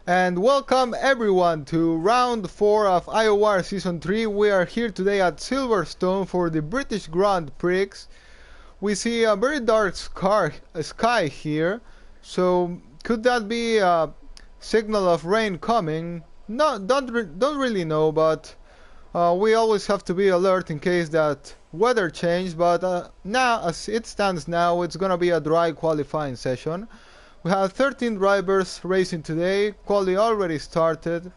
And welcome everyone to round 4 of IOR Season 3. We are here today at Silverstone for the British Grand Prix. We see a very dark sky here, so could that be a signal of rain coming? No, don't really know, but we always have to be alert in case that weather change. But now, as it stands now, it's gonna be a dry qualifying session. We have 13 drivers racing today. Quali already started.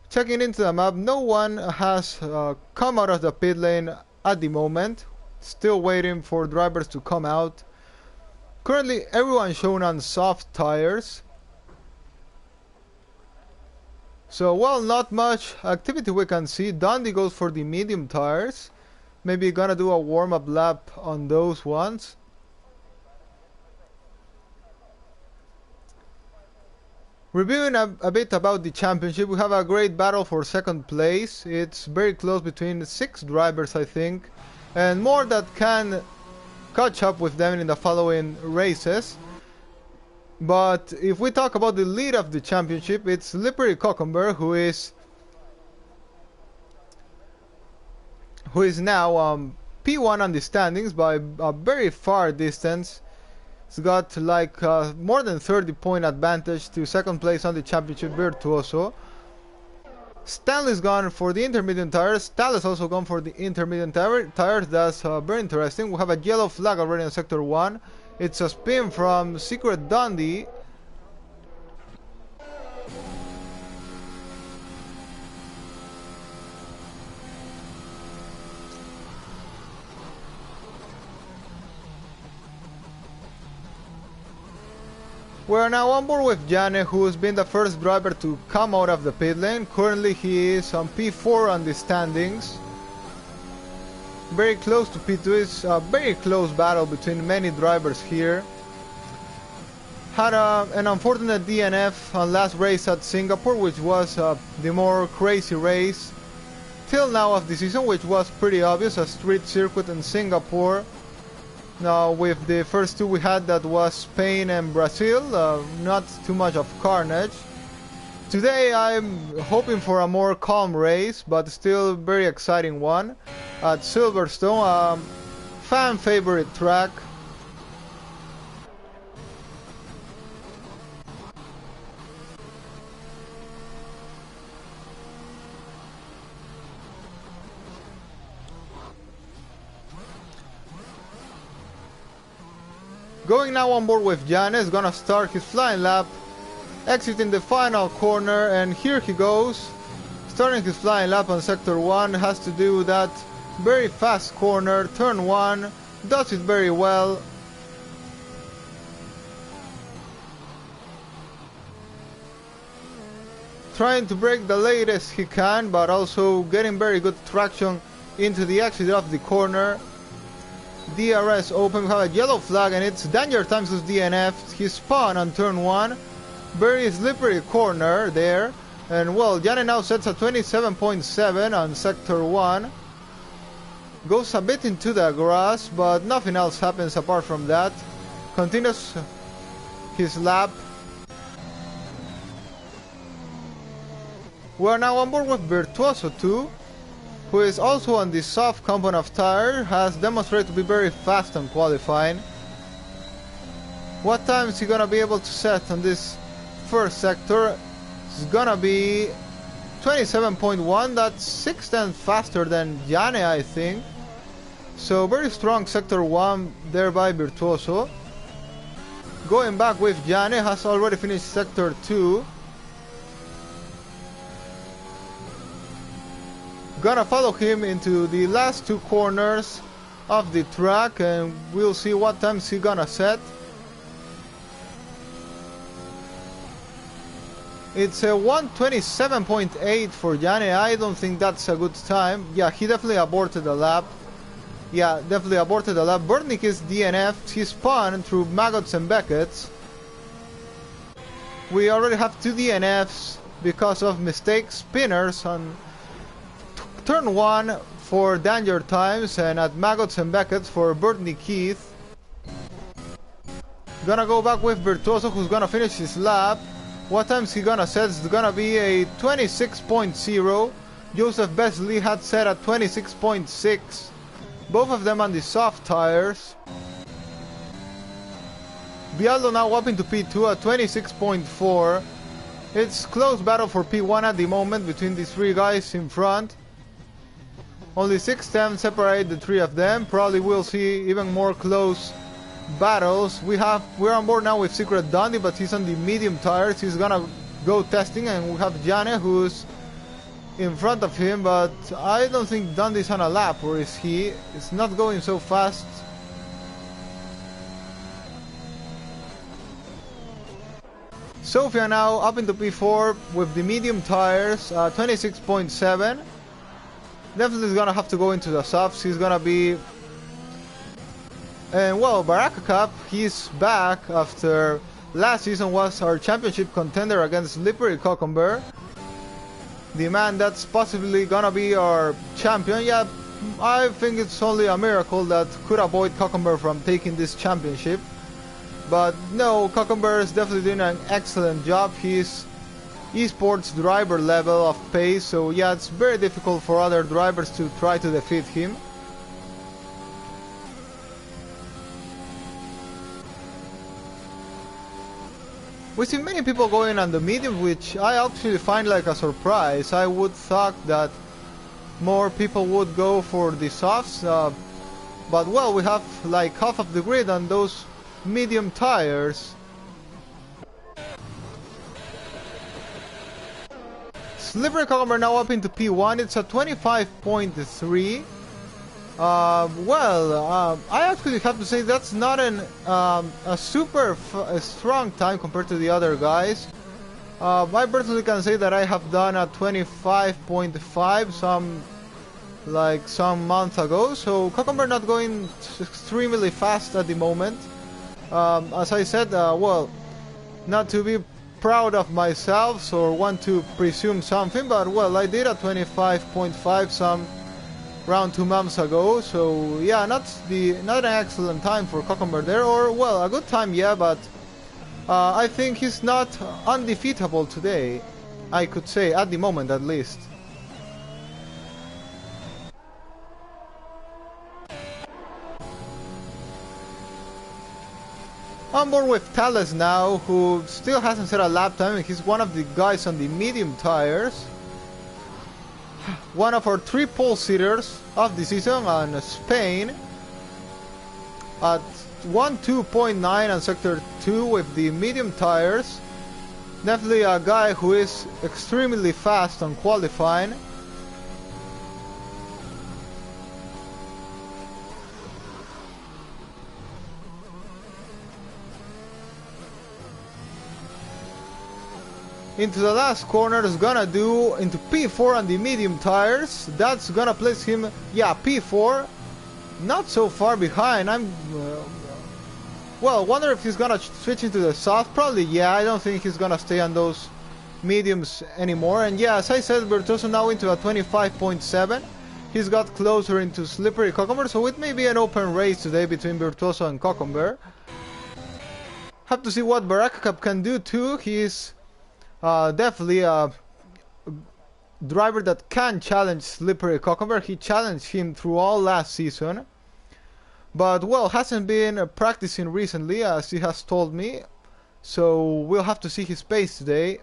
Checking into the map, no one has come out of the pit lane at the moment. Still waiting for drivers to come out. Currently everyone shown on soft tires. So well, not much activity we can see. Dundee goes for the medium tires. Maybe gonna do a warm-up lap on those ones. Reviewing a bit about the championship, we have a great battle for second place. It's very close between 6 drivers, I think, and more that can catch up with them in the following races. But if we talk about the lead of the championship, it's Slippery Cucumber who is now P1 on the standings by a very far distance. It's got like more than 30-point advantage to second place on the championship, Virtuoso. Stanley's gone for the intermediate tires. Tal is also gone for the intermediate tires. That's very interesting. We have a yellow flag already in sector 1. It's a spin from Secret Dundee. We're now on board with Jane, who's been the first driver to come out of the pit lane. Currently he is on P4 on the standings. Very close to P2. It's a very close battle between many drivers here. Had an unfortunate DNF on last race at Singapore, which was the more crazy race till now of the season, which was pretty obvious, a street circuit in Singapore. Now with the first two we had, that was Spain and Brazil, not too much of carnage. Today I'm hoping for a more calm race, but still very exciting one at Silverstone, fan favorite track. Going now on board with Jan is gonna start his flying lap, exiting the final corner, and here he goes. Starting his flying lap on sector 1, has to do that very fast corner, turn 1, does it very well. Trying to break the latest he can, but also getting very good traction into the exit of the corner. DRS open, we have a yellow flag, and it's Danger Times who's DNF. He spun on turn 1. Very slippery corner there. And well, Jane now sets a 27.7 on sector 1. Goes a bit into the grass, but nothing else happens apart from that. Continues his lap. We are now on board with Virtuoso 2. Who is also on the soft compound of tire, has demonstrated to be very fast on qualifying. What time is he gonna be able to set on this first sector? It's gonna be 27.1, that's 6/10 faster than Jane, I think. So very strong sector 1 there by Virtuoso. Going back with Jane, has already finished sector 2. Gonna follow him into the last 2 corners of the track, and we'll see what times he gonna set. It's a 1:27.8 for Jane. I don't think that's a good time. Yeah, he definitely aborted the lap. Yeah, definitely aborted the lap. Burnick is DNF'd. He spun through Maggots and Beckett's. We already have 2 DNFs because of mistake spinners on turn 1 for Danger Times, and at Maggots and Beckett's for Burtney Keith. Gonna go back with Virtuoso, who's gonna finish his lap. What time's he gonna set? It's gonna be a 26.0. Joseph Besley had set at 26.6. Both of them on the soft tires. Bialdo now up into P2 at 26.4. It's close battle for P1 at the moment between these three guys in front. Only 6 tenths separate the three of them. Probably we'll see even more close battles. We're on board now with Secret Dundee, but he's on the medium tires. He's gonna go testing, and we have Jane who's in front of him, but I don't think Dundee's on a lap, or is he? It's not going so fast. Sofia now up into P4 with the medium tires, 26.7. Definitely is gonna have to go into the softs. He's gonna be... And well, Baraka Cup, he's back after last season was our championship contender against Slippery Cucumber. The man that's possibly gonna be our champion. Yeah, I think it's only a miracle that could avoid Cucumber from taking this championship. But no, Cucumber is definitely doing an excellent job. He's esports driver level of pace, so yeah, it's very difficult for other drivers to try to defeat him. We see many people going on the medium, which I actually find like a surprise. I would thought that more people would go for the softs, but well, we have like half of the grid on those medium tires. Slippery Cucumber now up into P1. It's a 25.3. I actually have to say that's not a super strong time compared to the other guys. I personally can say that I have done a 25.5 some months ago, so Cucumber not going extremely fast at the moment. As I said, well, not to be proud of myself or want to presume something, but well, I did a 25.5 some around 2 months ago, so yeah, not an excellent time for Cucumber there, or well, a good time, yeah, but I think he's not undefeatable today, I could say, at the moment at least. On board with Thales now, who still hasn't set a lap time, and he's one of the guys on the medium tires. One of our 3 pole sitters of the season on Spain at 1:2.9 on sector 2 with the medium tires. Definitely a guy who is extremely fast on qualifying. Into the last corner is gonna do into P4 on the medium tires. That's gonna place him, yeah, P4. Not so far behind. Well, wonder if he's gonna switch into the soft. Probably, yeah. I don't think he's gonna stay on those mediums anymore. And yeah, as I said, Virtuoso now into a 25.7. He's got closer into Slippery Cucumber, so it may be an open race today between Virtuoso and Cucumber. Have to see what Baraka Cup can do too. He's definitely a driver that can challenge Slippery Cucumber. He challenged him through all last season, but well, hasn't been practicing recently, as he has told me, so we'll have to see his pace today.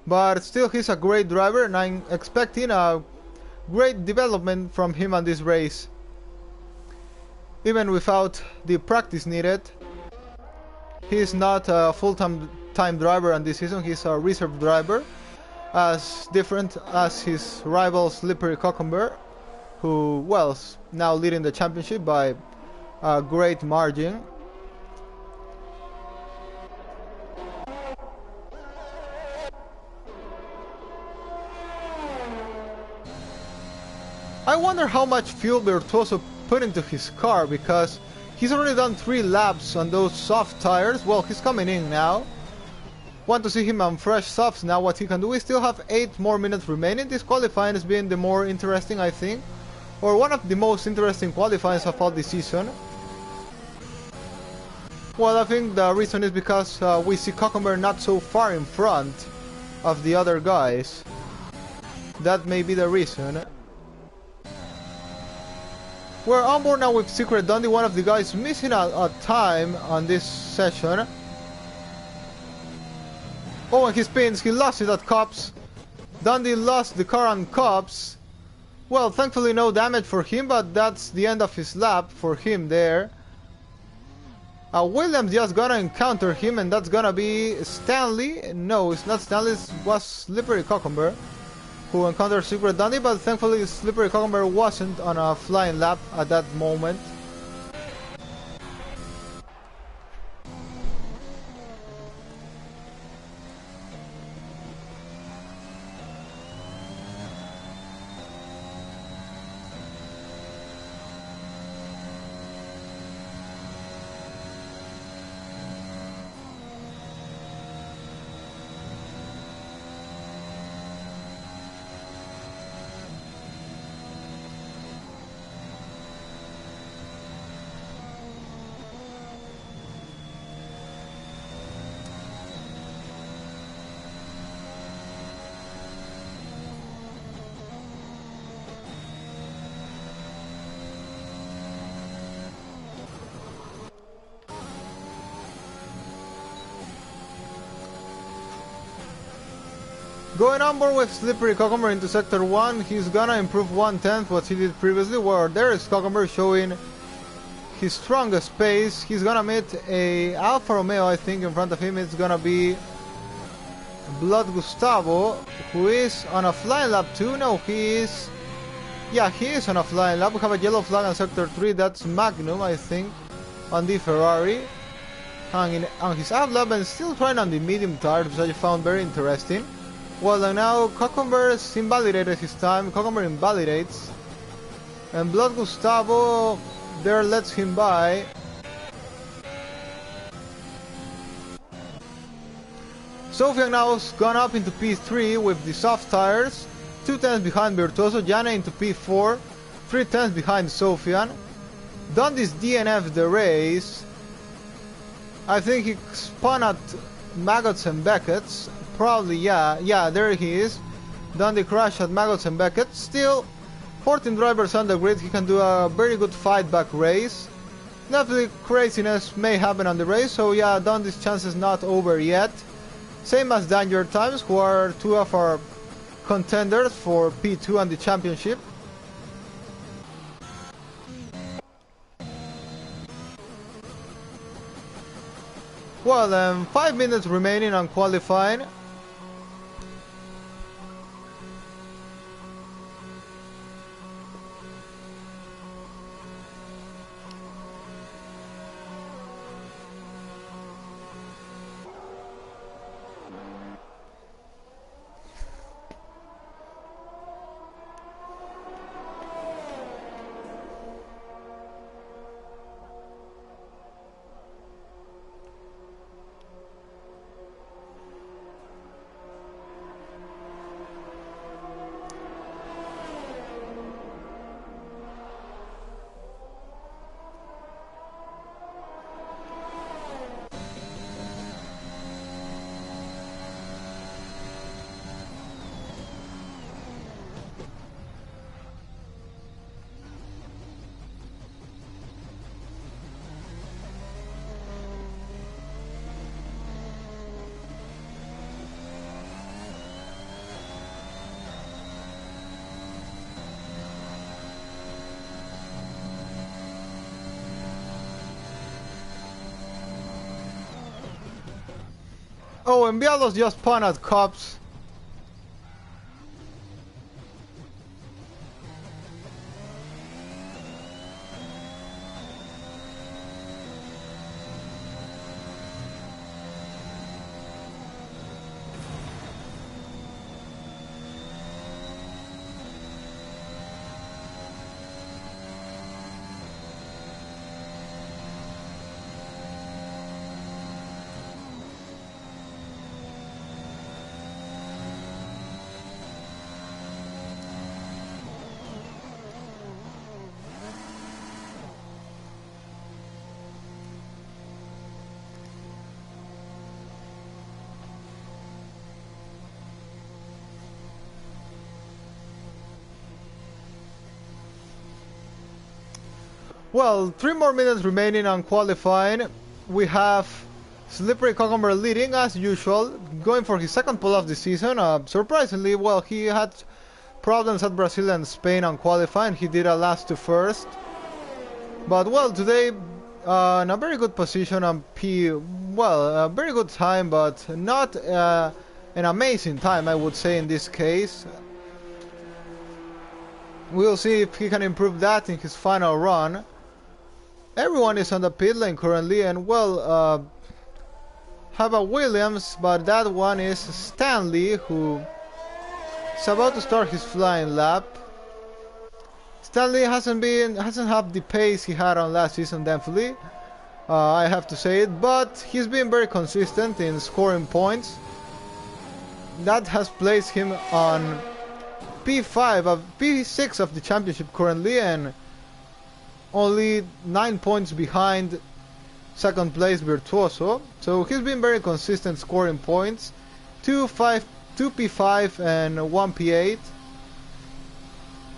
But still, he's a great driver, and I'm expecting a great development from him on this race, even without the practice needed. He's not a full-time driver on this season. He's a reserve driver, as different as his rival Slippery Cucumber, who, well, is now leading the championship by a great margin. I wonder how much fuel Virtuoso put into his car, because he's already done 3 laps on those soft tires. Well, he's coming in now. Want to see him on fresh softs now, what he can do. We still have 8 more minutes remaining. This qualifying has been the more interesting, I think, or one of the most interesting qualifyings of all the season. Well, I think the reason is because we see Cucumber not so far in front of the other guys. That may be the reason. We're on board now with Secret Dundee, one of the guys missing a time on this session. Oh, and he spins, he lost it at Cops. Dundee lost the car on Cops. Well, thankfully no damage for him, but that's the end of his lap for him there. Williams just gonna encounter him, and that's gonna be Stanley. No, it's not Stanley, it was Slippery Cucumber who encountered Secret Dundee, but thankfully Slippery Cucumber wasn't on a flying lap at that moment. Going on board with Slippery Cucumber into Sector 1, he's gonna improve 1/10 what he did previously, where there is Cucumber showing his strongest pace. He's gonna meet a Alfa Romeo, I think, in front of him. It's gonna be Blood Gustavo, who is on a flying lap too. No, he is... Yeah, he is on a flying lap. We have a yellow flag on Sector 3, that's Magnum, I think, on the Ferrari. Hanging on his up lap and still trying on the medium tires, which I found very interesting. Well, and now Cucumber invalidated his time. Cucumber invalidates. And Blood Gustavo there lets him by. Sofia now's gone up into P3 with the soft tires. 2/10 behind Virtuoso. Jana into P4. 3/10 behind Sofian. Dundee's DNF the race. I think he spun at Maggots and Beckett's. Probably, yeah, there he is. Dundee crashed at Maggots and Beckett. Still, 14 drivers on the grid. He can do a very good fight back race. Definitely craziness may happen on the race, so yeah, Dundee's chances not over yet. Same as Danger Times, who are two of our contenders for P2 on the championship. Well, 5 minutes remaining on qualifying. Oh, Enviados just spun at cops. Well, 3 more minutes remaining on qualifying. We have Slippery Cucumber leading as usual, going for his second pole of the season. Surprisingly, well, he had problems at Brazil and Spain on qualifying. He did a last to first. But well, today in a very good position on P. Well, a very good time, but not an amazing time, I would say, in this case. We'll see if he can improve that in his final run. Everyone is on the pit lane currently, and well, have a Williams, but that one is Stanley, who is about to start his flying lap. Stanley hasn't had the pace he had on last season, thankfully. I have to say it, but he's been very consistent in scoring points. That has placed him on P6 of the championship currently, and only 9 points behind second place Virtuoso. So he's been very consistent scoring points. 2 P5 and 1 P8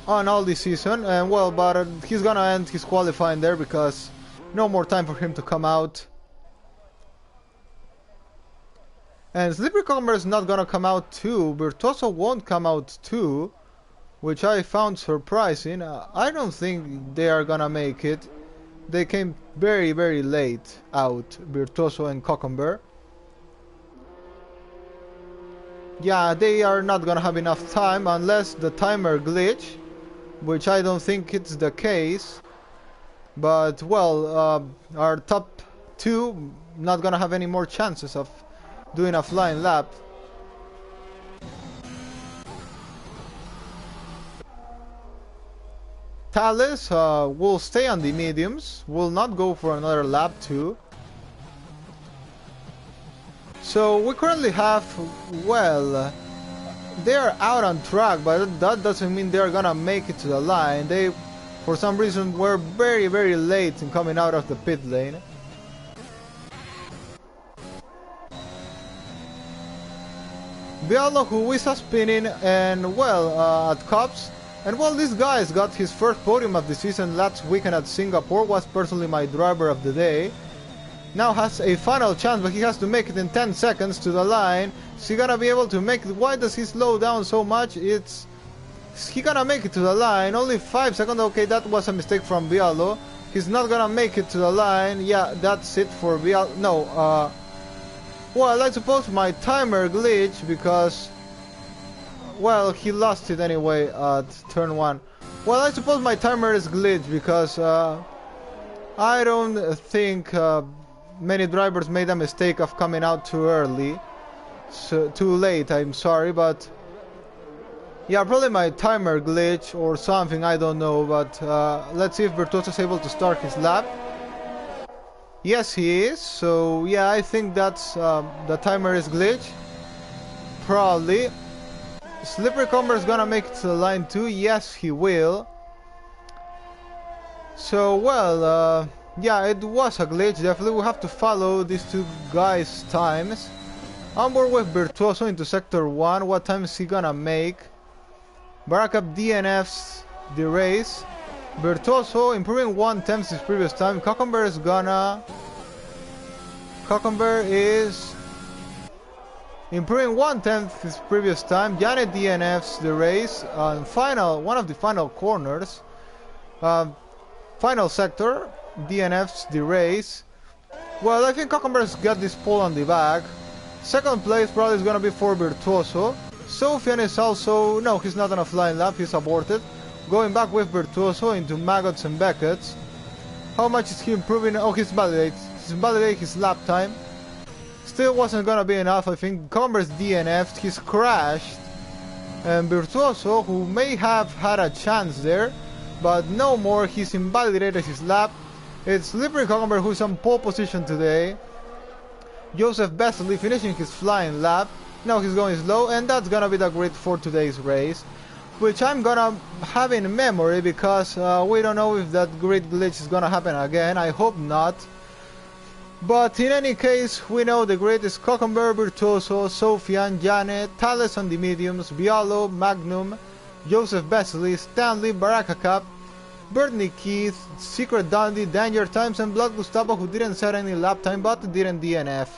on all this season. And well, but he's gonna end his qualifying there because no more time for him to come out. And Slippery Cucumber is not gonna come out too. Virtuoso won't come out too, which I found surprising. I don't think they are gonna make it. They came very, very late out, Virtuoso and Cucumber. Yeah, they are not gonna have enough time unless the timer glitch, which I don't think it's the case. But well, our top two not gonna have any more chances of doing a flying lap. Thales will stay on the mediums, will not go for another lap too. So we currently have, well, they are out on track, but that doesn't mean they're gonna make it to the line. They, for some reason, were very, very late in coming out of the pit lane. Bialo, who is spinning, and well, at Cups. And well, this guy's got his first podium of the season last weekend at Singapore, was personally my driver of the day. Now has a final chance, but he has to make it in 10 seconds to the line. Is he gonna be able to make it? Why does he slow down so much? Is he gonna make it to the line? Only 5 seconds. Okay, that was a mistake from Bialo. He's not gonna make it to the line. Yeah, that's it for Bialo. No, well, I suppose my timer glitched because, well, he lost it anyway at turn 1. Well, I suppose my timer is glitched because I don't think many drivers made a mistake of coming out too early. So, too late, I'm sorry, but yeah, probably my timer glitch or something, I don't know, but let's see if Virtuoso is able to start his lap. Yes, he is, so yeah, I think that's the timer is glitched. Probably. Slippery Cucumber is gonna make it to the line too. Yes, he will. So, well, yeah, it was a glitch, definitely. We have to follow these two guys' times. On board with Virtuoso into Sector 1. What time is he gonna make? Barakup DNFs the race. Virtuoso improving 1/10 his previous time. Cucumber is gonna... Cucumber is... improving 1/10 his previous time. Janet DNFs the race on one of the final corners. Final sector DNFs the race. Well, I think Cucumber's got this pole on the back. Second place probably is gonna be for Virtuoso. Sofian is also, no, he's not on a flying lap, he's aborted. Going back with Virtuoso into Maggots and Beckett's. How much is he improving? Oh, he's validating his lap time. Still wasn't gonna be enough, I think. Cucumber's DNF'd, he's crashed. And Virtuoso, who may have had a chance there, but no more, he's invalidated his lap. It's Slippery Cucumber who's on pole position today. Joseph Bestley finishing his flying lap. Now he's going slow, and that's gonna be the grid for today's race, which I'm gonna have in memory because we don't know if that grid glitch is gonna happen again. I hope not. But in any case, we know the grid is Cucumber, Virtuoso, Sofian, Janet, Thales on the mediums, Bialo, Magnum, Joseph Bestley, Stanley, Barakup, Bernie Keith, Secret Dandy, Danger Times, and Blood Gustavo, who didn't set any lap time but didn't DNF.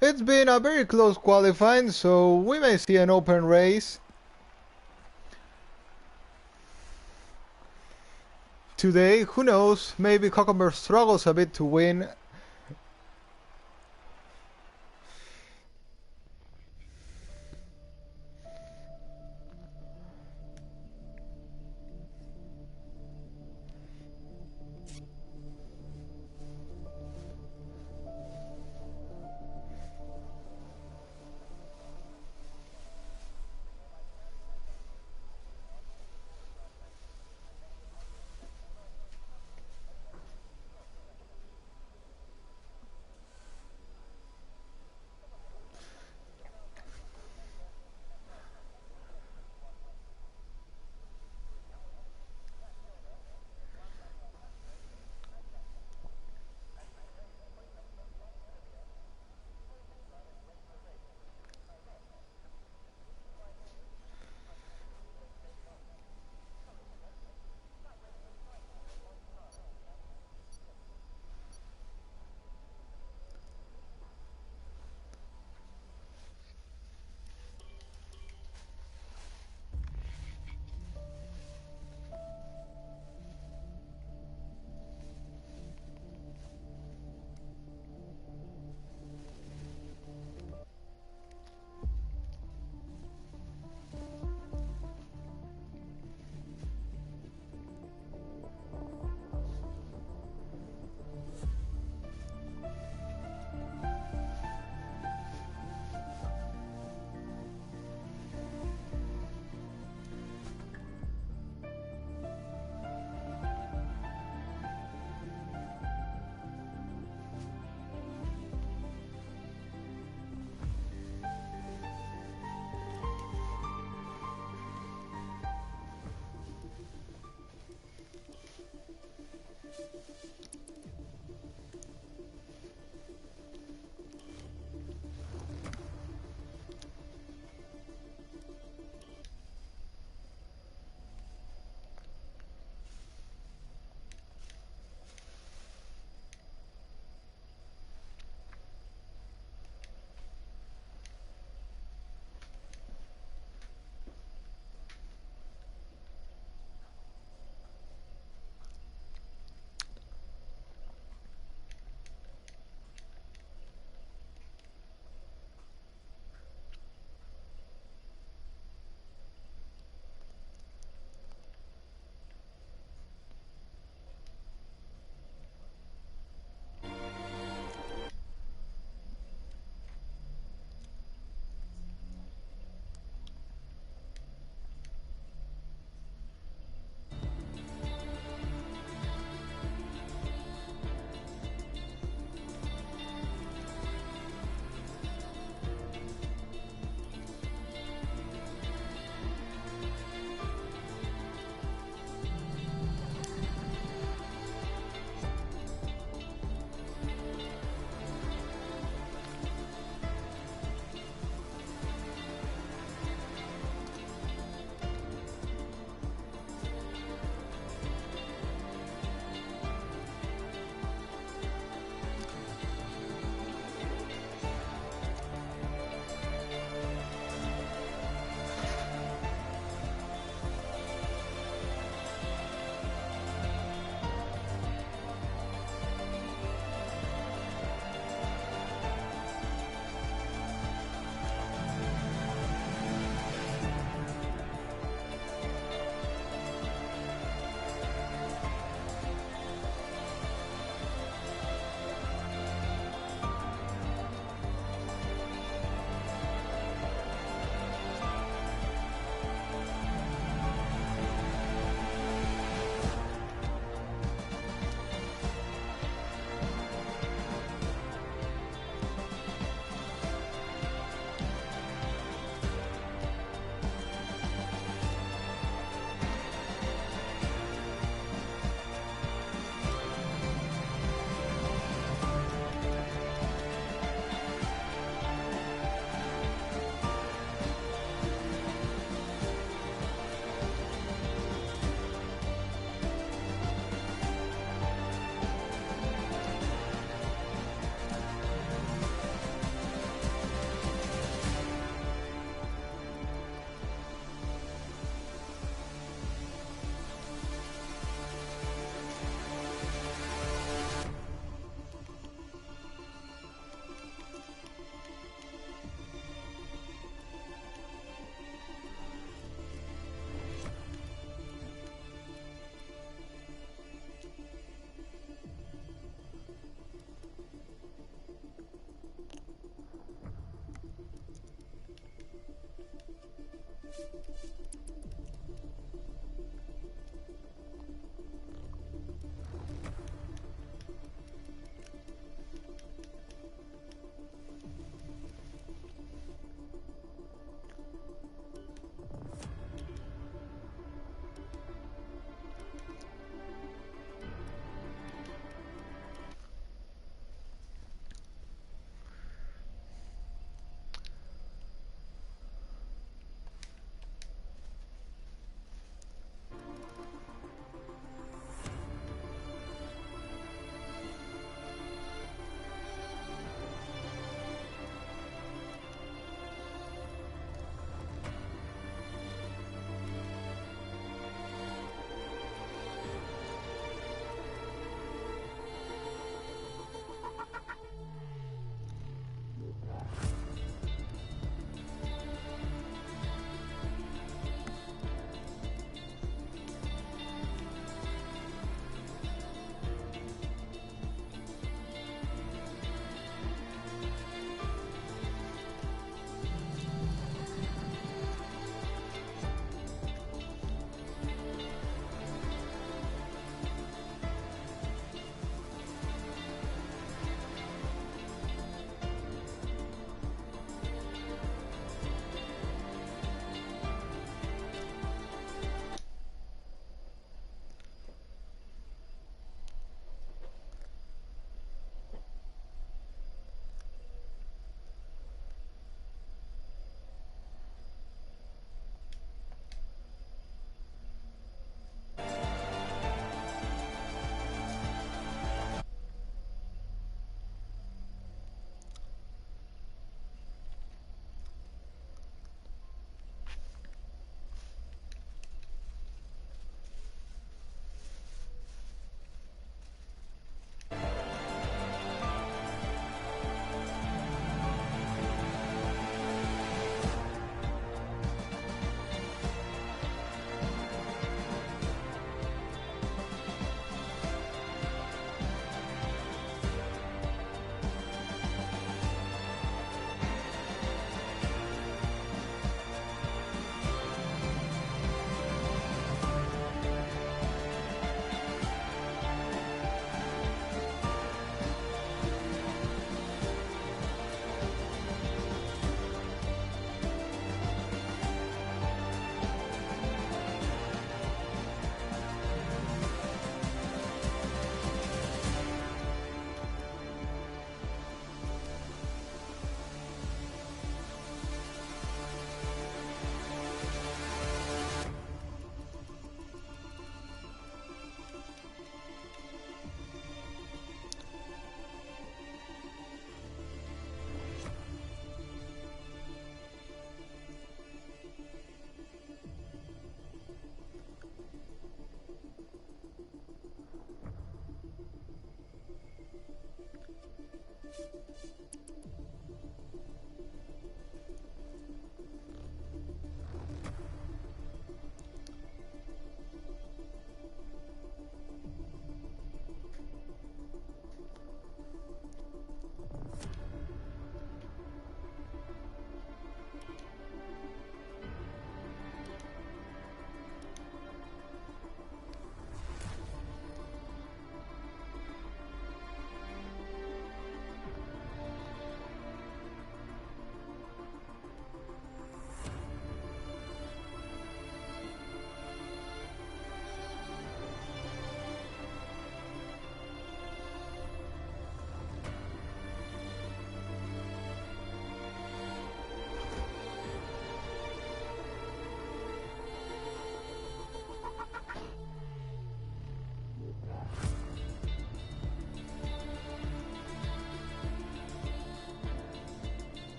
It's been a very close qualifying, so we may see an open race today. Who knows, maybe Cucumber struggles a bit to win.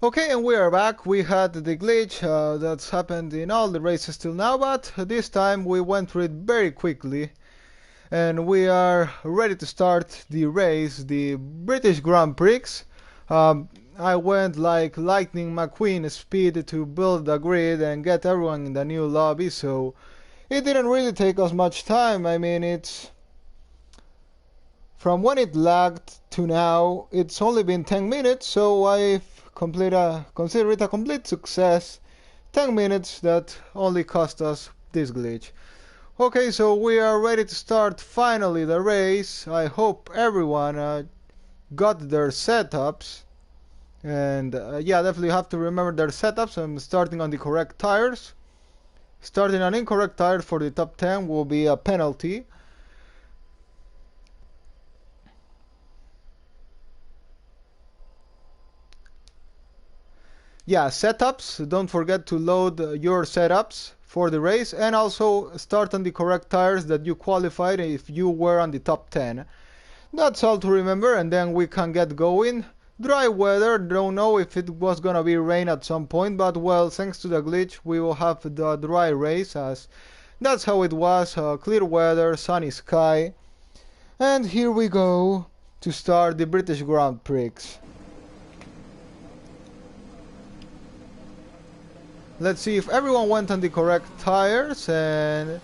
Okay, and we are back. We had the glitch that's happened in all the races till now, but this time we went through it very quickly. And we are ready to start the race, the British Grand Prix. I went like Lightning McQueen speed to build the grid and get everyone in the new lobby, so it didn't really take us much time. I mean, it's from when it lagged to now, it's only been 10 minutes, so I've consider it a complete success. 10 minutes that only cost us this glitch. Okay, so we are ready to start finally the race. I hope everyone got their setups. And yeah, definitely have to remember their setups. I'm starting on the correct tires. Starting on incorrect tires for the top 10 will be a penalty. Yeah, setups. Don't forget to load your setups for the race, and also start on the correct tires that you qualified if you were on the top 10. That's all to remember, and then we can get going. Dry weather, don't know if it was gonna be rain at some point, but well, thanks to the glitch we will have the dry race, as that's how it was. Clear weather, sunny sky, and here we go to start the British Grand Prix. Let's see if everyone went on the correct tires, and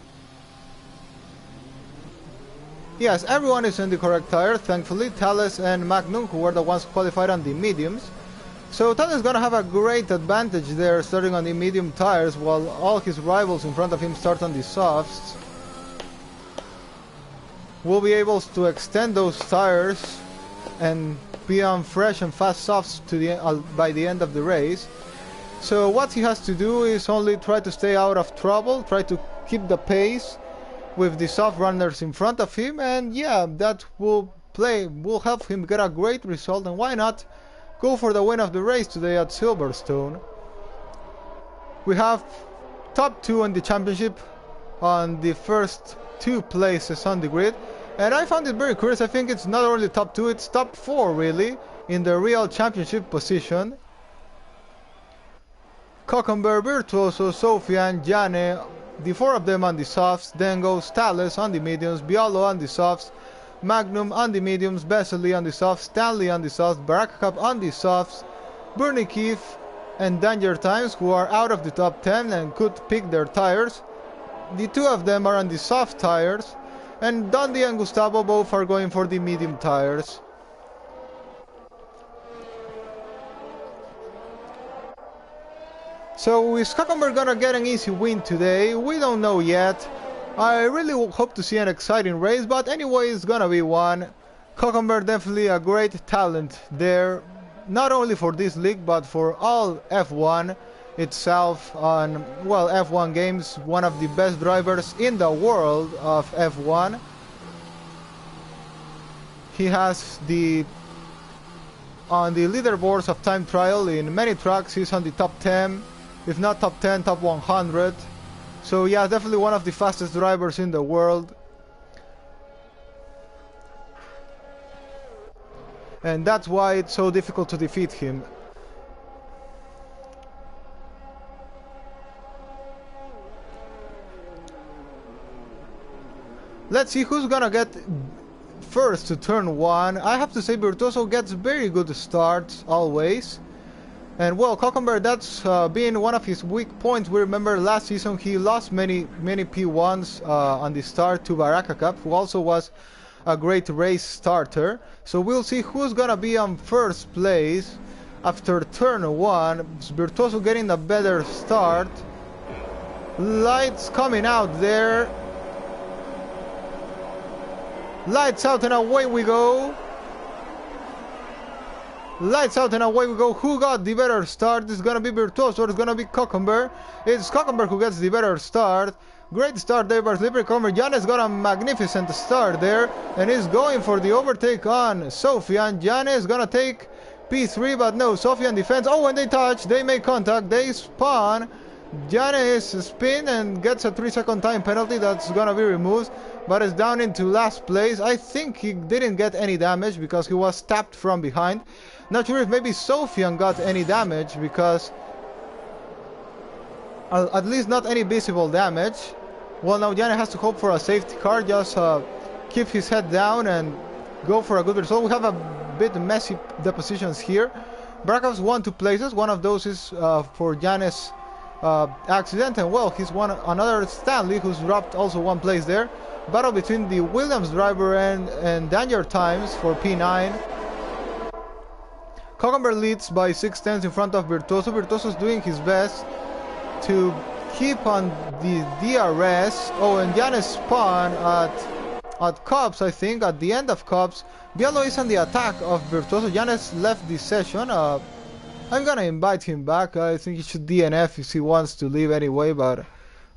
yes, everyone is on the correct tire, thankfully. Thales and Magnum, who were the ones qualified on the mediums. So Thales is gonna have a great advantage there, starting on the medium tires, while all his rivals in front of him start on the softs. We'll be able to extend those tires and be on fresh and fast softs to by the end of the race. So what he has to do is only try to stay out of trouble, try to keep the pace with the soft runners in front of him, and yeah, that will help him get a great result, and why not go for the win of the race today at Silverstone. We have top 2 in the championship on the first 2 places on the grid, and I found it very curious. I think it's not only top 2, it's top 4 really in the real championship position. Cockenberg, Virtuoso, Sofian, Jane, the 4 of them on the softs, then goes Thales on the mediums, Biolo on the softs, Magnum on the mediums, Vesely on the softs, Stanley on the softs, Barakap on the softs, Bernie Keefe and Danger Times, who are out of the top 10 and could pick their tires. The 2 of them are on the soft tires, and Dundee and Gustavo both are going for the medium tires. So is Cockenberg gonna get an easy win today? We don't know yet. I really hope to see an exciting race, but anyway, it's gonna be one. Cockenberg definitely a great talent there, not only for this league but for all F1 itself. On, well, F1 games, one of the best drivers in the world of F1. He has on the leaderboards of time trial in many tracks, he's on the top 10. If not top 10, top 100. So yeah, definitely one of the fastest drivers in the world. And that's why it's so difficult to defeat him. Let's see who's gonna get first to turn 1. I have to say Virtuoso gets very good starts always. And well, Cockenberg, that's been one of his weak points. We remember last season he lost many P1s on the start to Barakakap, who also was a great race starter. So we'll see who's gonna be on first place after turn 1. Virtuoso getting a better start. Lights coming out there. Lights out and away we go. Lights out and away we go. Who got the better start? It's gonna be Virtuoso or it's gonna be Cockenberg? It's Cockenberg who gets the better start. Great start there by Slippery Comer. Jane's got a magnificent start there and is going for the overtake on Sofian. Jane is gonna take P3, but no, Sofian defends. Oh, when they touch, they make contact, they spawn. Jane is spin and gets a 3-second time penalty that's gonna be removed. but is down into last place. I think he didn't get any damage because he was tapped from behind. Not sure if maybe Sofian got any damage because at least not any visible damage. Well, now Gianni has to hope for a safety car. Just keep his head down and go for a good result. We have a bit messy depositions here. Barakov's won 2 places. One of those is for Gianni's accident, and well, he's won another Stanley, who's dropped also 1 place there. Battle between the Williams driver and Danger Times for P9. Cucumber leads by 6 tenths in front of Virtuoso. Virtuoso's doing his best to keep on the DRS. Oh, and Giannis spun at Cops, I think, at the end of Cops. Bialo is on the attack of Virtuoso. Giannis left the session. I'm gonna invite him back. I think he should DNF if he wants to leave anyway, but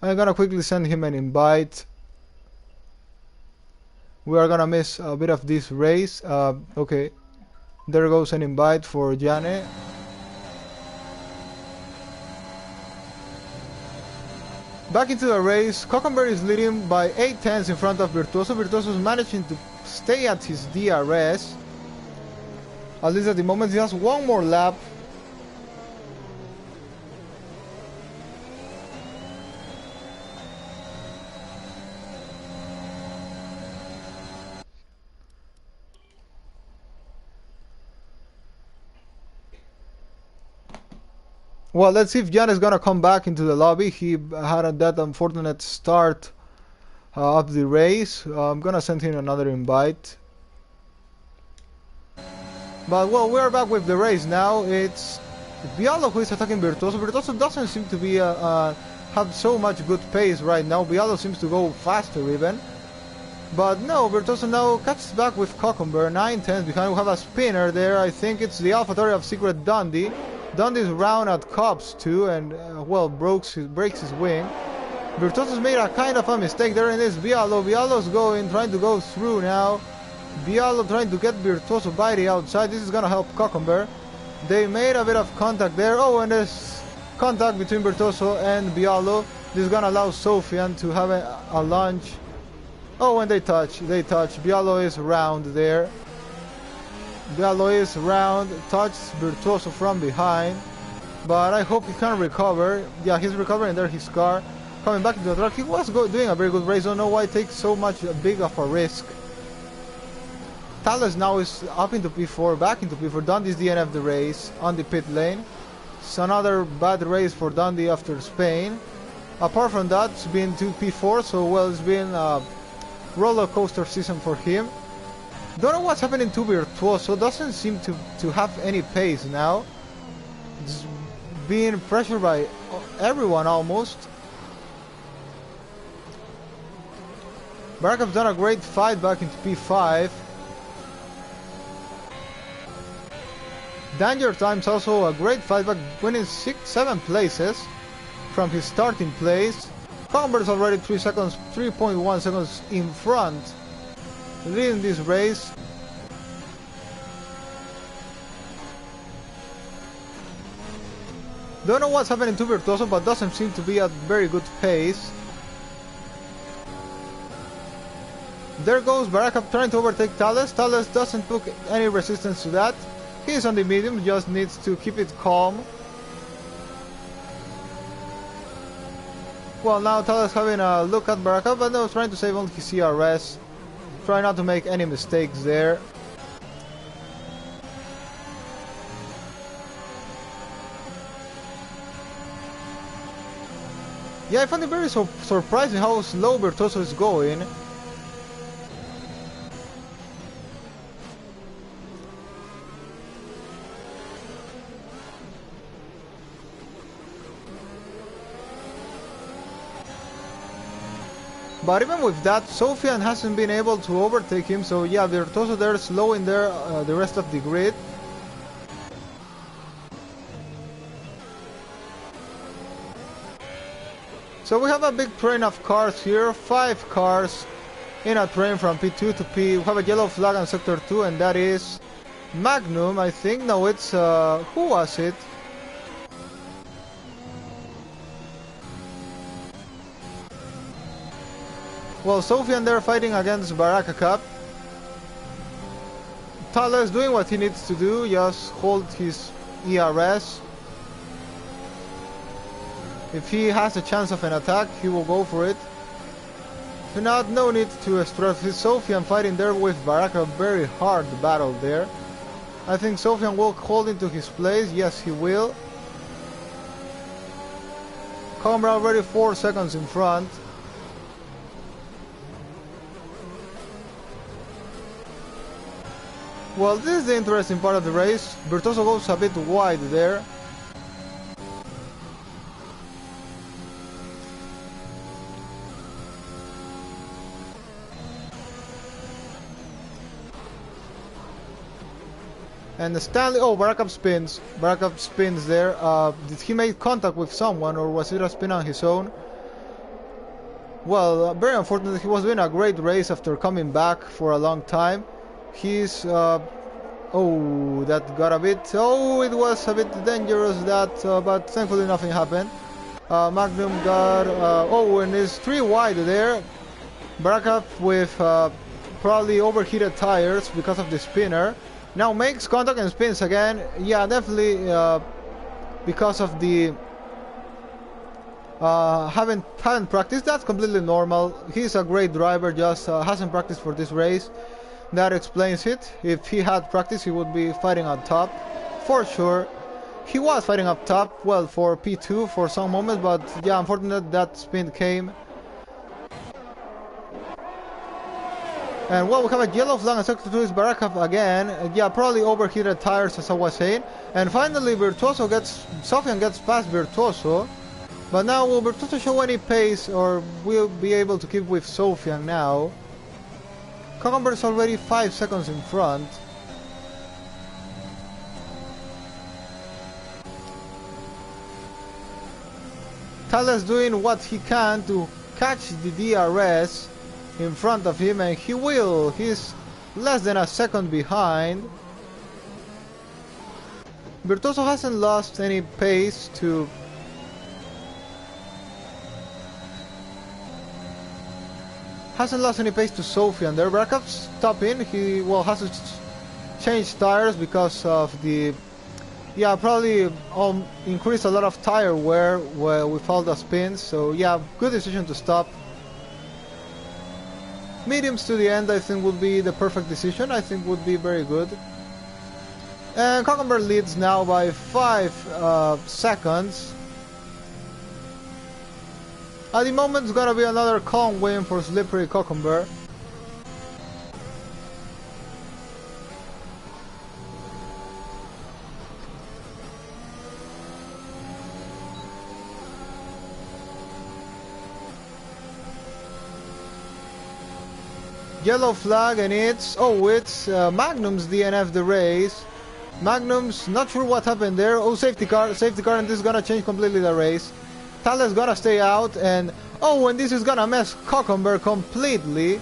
I'm gonna quickly send him an invite. We are gonna miss a bit of this race. Okay, there goes an invite for Gianni. Back into the race, Cucumber is leading by 8 tenths in front of Virtuoso. Virtuoso is managing to stay at his DRS. At least at the moment, he has 1 more lap. Well, let's see if Jan is gonna come back into the lobby. He had that unfortunate start of the race. I'm gonna send him another invite. But well, we are back with the race now. It's Bialo who is attacking Virtuoso. Virtuoso doesn't seem to be have so much good pace right now. Bialo seems to go faster even. But no, Virtuoso now catches back with Cucumber. 9 tenths behind. We have a spinner there. I think it's the AlphaTauri of Secret Dundee. Dundee's round at Cops too, and well, breaks his wing. Virtuoso's made a kind of a mistake there in this. Bialo's trying to go through now. Bialo trying to get Virtuoso by the outside. This is gonna help Cucumber. They made a bit of contact there. Oh, and there's contact between Virtuoso and Bialo. This is gonna allow Sofian to have a lunge. Oh, and they touch. Bialo is round there. Bialo is round, touches Virtuoso from behind, but I hope he can recover. Yeah, he's recovering there, his car. Coming back into the track, he was doing a very good race. Don't know why it takes so much big of a risk. Thales now is up into P4, back into P4. Dundee's DNF the race on the pit lane. It's another bad race for Dundee after Spain. Apart from that, it's been to P4, so well, it's been a roller coaster season for him. Don't know what's happening to Virtuoso. Doesn't seem to have any pace now. It's being pressured by everyone almost. Barakov's done a great fight back into P5. Danger Time's also a great fight back, winning 7 places from his starting place. Cucumber's already 3.1 seconds in front, leading this race. Don't know what's happening to Virtuoso, but doesn't seem to be at very good pace. There goes Barakov trying to overtake Thales. Thales doesn't put any resistance to that. He's on the medium, just needs to keep it calm. Well, now Thales having a look at Barakov, but no, trying to save on his CRS. Try not to make any mistakes there. Yeah, I find it very surprising how slow Virtuoso is going. But even with that, Sofian hasn't been able to overtake him, so yeah, Virtuoso there slowing there the rest of the grid. So we have a big train of cars here, 5 cars in a train from P2 to P. We have a yellow flag on Sector 2, and that is Magnum, I think. No, it's, who was it? Well, Sofian there fighting against Baraka Cup. Tyler is doing what he needs to do, just hold his ERS. If he has a chance of an attack, he will go for it. If not, no need to stress. His Sofian fighting there with Baraka, very hard battle there. I think Sofian will hold into his place, yes he will. Comber already 4 seconds in front. Well, this is the interesting part of the race. Virtuoso goes a bit wide there. And Stanley, oh, Baraka spins. Baraka spins there. Did he make contact with someone, or was it a spin on his own? Well, very unfortunate. He was doing a great race after coming back for a long time. He's, oh, that got a bit, oh, it was a bit dangerous that, but thankfully nothing happened. Magnum got, oh, and it's 3 wide there. Baraka with probably overheated tires because of the spinner. Now makes contact and spins again. Yeah, definitely because of the haven't practiced. That's completely normal. He's a great driver, just hasn't practiced for this race. That explains it. If he had practice, he would be fighting on top for sure. He was fighting up top, well, for P2 for some moments, but yeah, unfortunate that spin came. And well, we have a yellow flag and Sector 2 is Baraka again. Yeah, probably overheated tires, as I was saying. And finally, Sofian gets past Virtuoso. But now, will Virtuoso show any pace, or will be able to keep with Sofian now? Cucumber is already 5 seconds in front. Tyler's doing what he can to catch the DRS in front of him, and he will. He's less than a second behind. Virtuoso hasn't lost any pace to Sofian there. Barakup's stopping. He has to change tires because of the probably increased a lot of tire wear with all the spins. So yeah, good decision to stop. Mediums to the end, I think, would be the perfect decision. I think would be very good. And Cucumber leads now by 5 seconds. At the moment, it's gonna be another calm win for Slippery Cucumber. Yellow flag, and it's Magnum's DNF the race. Magnum's not sure what happened there. Oh, safety car, and this is gonna change completely the race. Tyler's gonna stay out, and this is gonna mess Cucumber completely.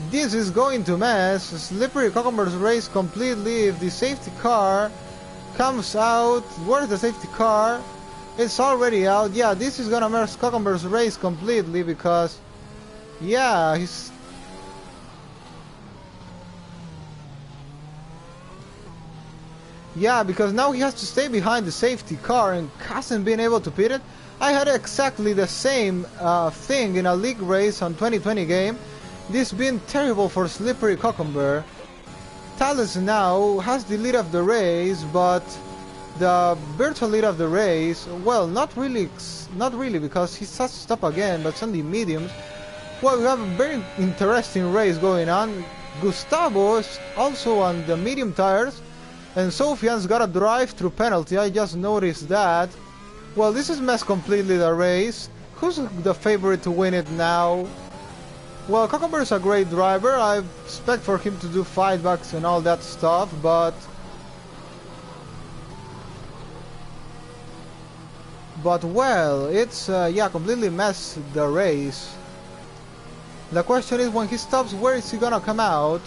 This is going to mess Slippery Cucumber's race completely. If the safety car comes out, where's the safety car? It's already out. Yeah, this is gonna mess Cucumber's race completely because, yeah, because now he has to stay behind the safety car and hasn't been able to pit it. I had exactly the same thing in a league race on 2020 game. This been terrible for Slippery Cucumber. Talus now has the lead of the race, but the virtual lead of the race, well, not really because he has to stop again, but it's on the mediums. Well, we have a very interesting race going on. Gustavo is also on the medium tires. And Sofian's got a drive-through penalty, I just noticed that. Well, this has messed completely the race. Who's the favorite to win it now? Well, Cucumber is a great driver. I expect for him to do fightbacks and all that stuff, but well, it's completely messed the race. The question is, when he stops, where is he gonna come out?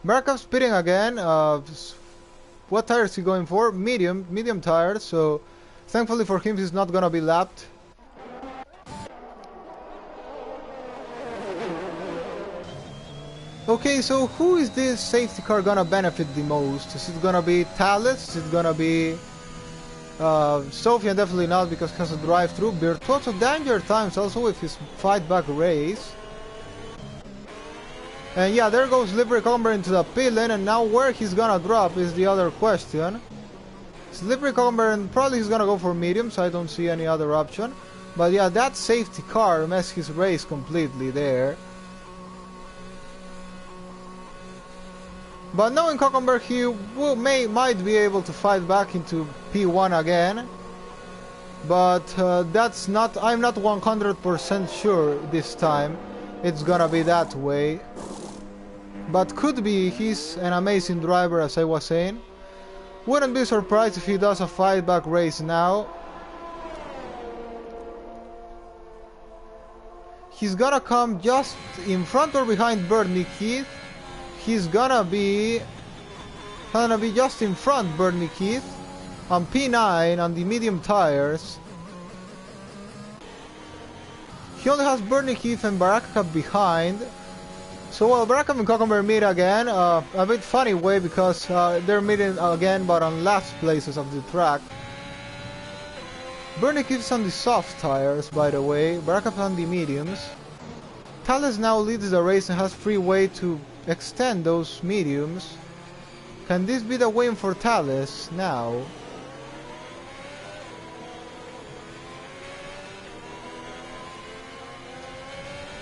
Barkov speeding again. What tire is he going for? Medium tires. So thankfully for him, he's not gonna be lapped. Okay, so who is this safety car gonna benefit the most? Is it gonna be Thales? Is it gonna be Sofian? Definitely not, because he has a drive-through. Virtuoso Danger Times also with his fight back race. And yeah, there goes Slippery Cucumber into the pit lane, and now where he's gonna drop is the other question. Slippery Cucumber, and probably he's gonna go for medium, so I don't see any other option. But yeah, that safety car messed his race completely there. But knowing Cucumber, he might be able to fight back into P1 again. But that's not, I'm not 100% sure this time it's gonna be that way. But could be. He's an amazing driver, as I was saying. Wouldn't be surprised if he does a fight back race now. He's gonna come just in front or behind Bernie Keith. He's gonna be just in front, Bernie Keith, on P9 on the medium tires. He only has Bernie Keith and Baraka behind. So while Baraka and Cucumber meet again, a bit funny way, because they're meeting again but on last places of the track. Bernie Keith's on the soft tires, by the way, Baraka on the mediums. Thales now leads the race and has free way to extend those mediums. Can this be the win for Thales now?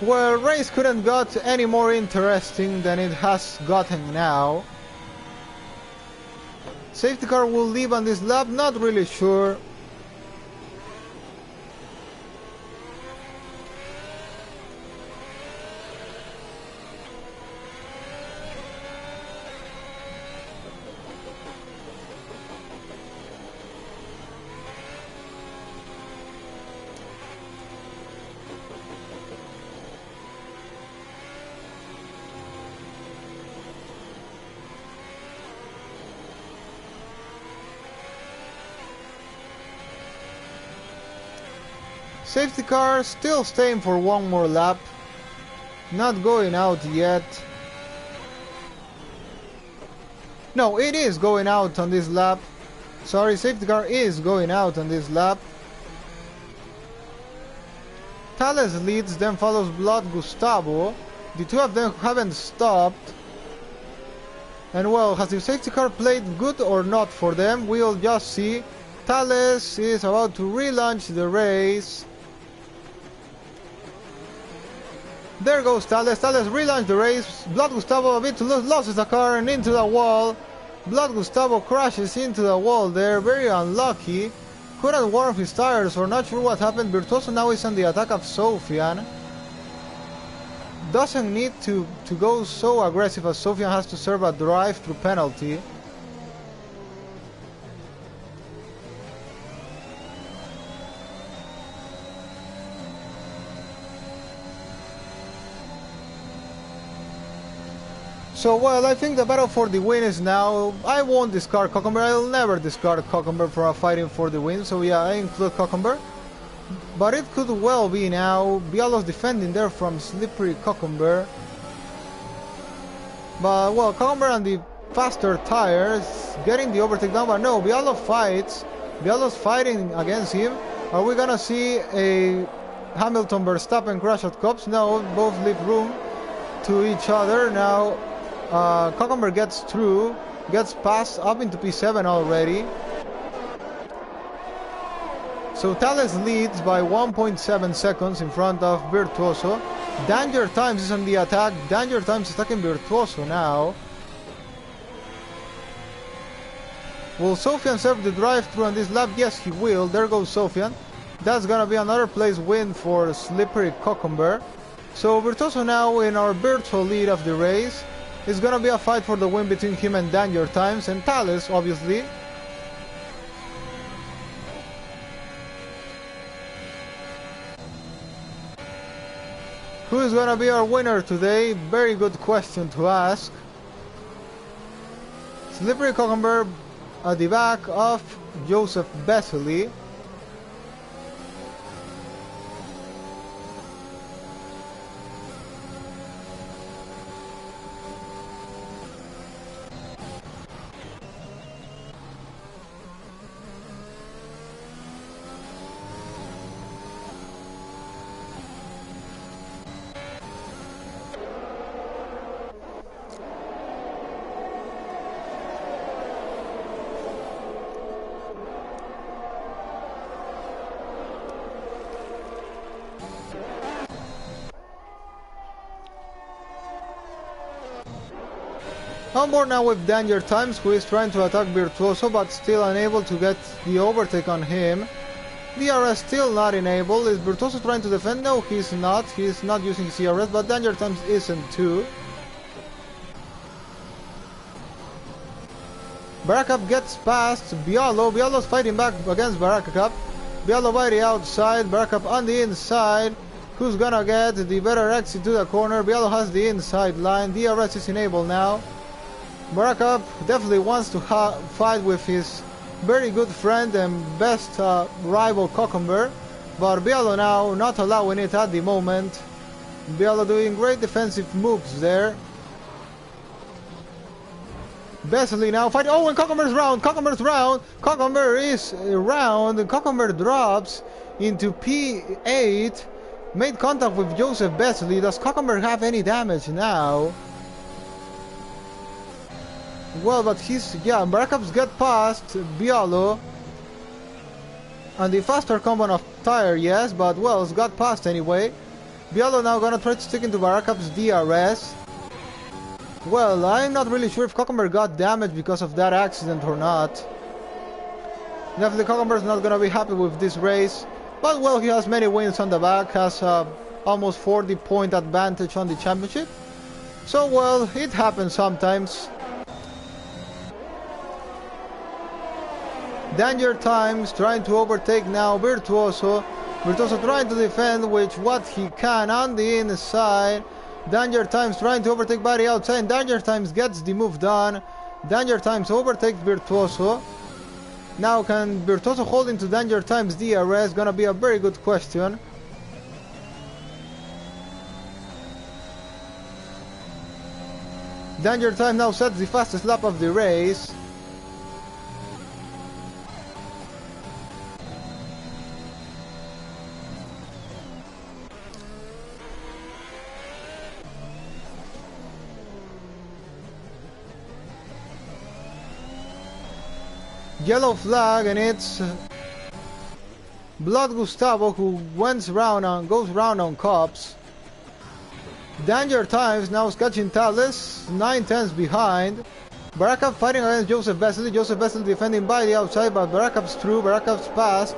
Well, race couldn't got any more interesting than it has gotten now. Safety car will leave on this lap, not really sure. Safety car still staying for one more lap. Not going out yet. No, it is going out on this lap. Sorry, safety car is going out on this lap. Thales leads, then follows Blood Gustavo. The two of them haven't stopped. And well, has the safety car played good or not for them? We'll just see. Thales is about to relaunch the race. There goes Thales. Thales relaunched the race. Blood Gustavo a bit too loose, loses the car and into the wall. Blood Gustavo crashes into the wall there. Very unlucky. Couldn't warm his tires, or not sure what happened. Virtuoso now is on the attack of Sofian. Doesn't need to go so aggressive, as Sofian has to serve a drive-through penalty. So, well, I think the battle for the win is now. I won't discard Cucumber. I'll never discard Cucumber for fighting for the win. So yeah, I include Cucumber. But it could well be now. Bialo's defending there from Slippery Cucumber. But, well, Cucumber on the faster tires, getting the overtake down. But no, Bialo fights. Bialo's fighting against him. Are we gonna see a Hamilton Verstappen crash at Cops? No, both leave room to each other. Now Cucumber gets through, gets past up into P7 already. So Thales leads by 1.7 seconds in front of Virtuoso. Danger Times is on the attack. Danger Times is attacking Virtuoso now. Will Sofian serve the drive-through on this lap? Yes, he will. There goes Sofian. That's gonna be another place win for Slippery Cucumber. So Virtuoso now in our virtual lead of the race. It's gonna be a fight for the win between him and Danger Times and Thales, obviously. Who is gonna be our winner today? Very good question to ask. Slippery Cucumber at the back of Joseph Vesely. On board now with Danger Times, who is trying to attack Virtuoso but still unable to get the overtake on him. DRS still not enabled. Is Virtuoso trying to defend? No, he's not. He's not using CRS, but Danger Times isn't too. Baracup gets past Bialo. Bialo's fighting back against Baracup. Bialo by the outside, Baracup on the inside. Who's gonna get the better exit to the corner? Bialo has the inside line. DRS is enabled now. Baracup definitely wants to fight with his very good friend and best rival Cucumber, but Bialo now not allowing it at the moment. Bialo doing great defensive moves there. Vesely now fighting. Oh, and Cucumber's round! Cucumber's round! Cucumber is round. Cucumber drops into P8. Made contact with Joseph Vesely. Does Cucumber have any damage now? Well, but Baracup's got past Bialo. And the faster combo of tire, yes, but well, it's got past anyway. Bialo now gonna try to stick into Baracup's DRS. Well, I'm not really sure if Cucumber got damaged because of that accident or not. Definitely Cucumber's not gonna be happy with this race. But well, he has many wins on the back, has almost 40-point advantage on the championship. So well, it happens sometimes. Danger Times trying to overtake now Virtuoso. Virtuoso trying to defend with what he can on the inside. Danger Times trying to overtake by the outside. Danger Times gets the move done. Danger Times overtakes Virtuoso. Now can Virtuoso hold into Danger Times DRS? Gonna be a very good question. Danger Time now sets the fastest lap of the race. Yellow flag, and it's Blood Gustavo who goes round on cops. Danger Times now catching Thales, 9/10 behind. Baracup fighting against Joseph Vesely. Joseph Vesely defending by the outside, but Baracup's through. Baracup's passed.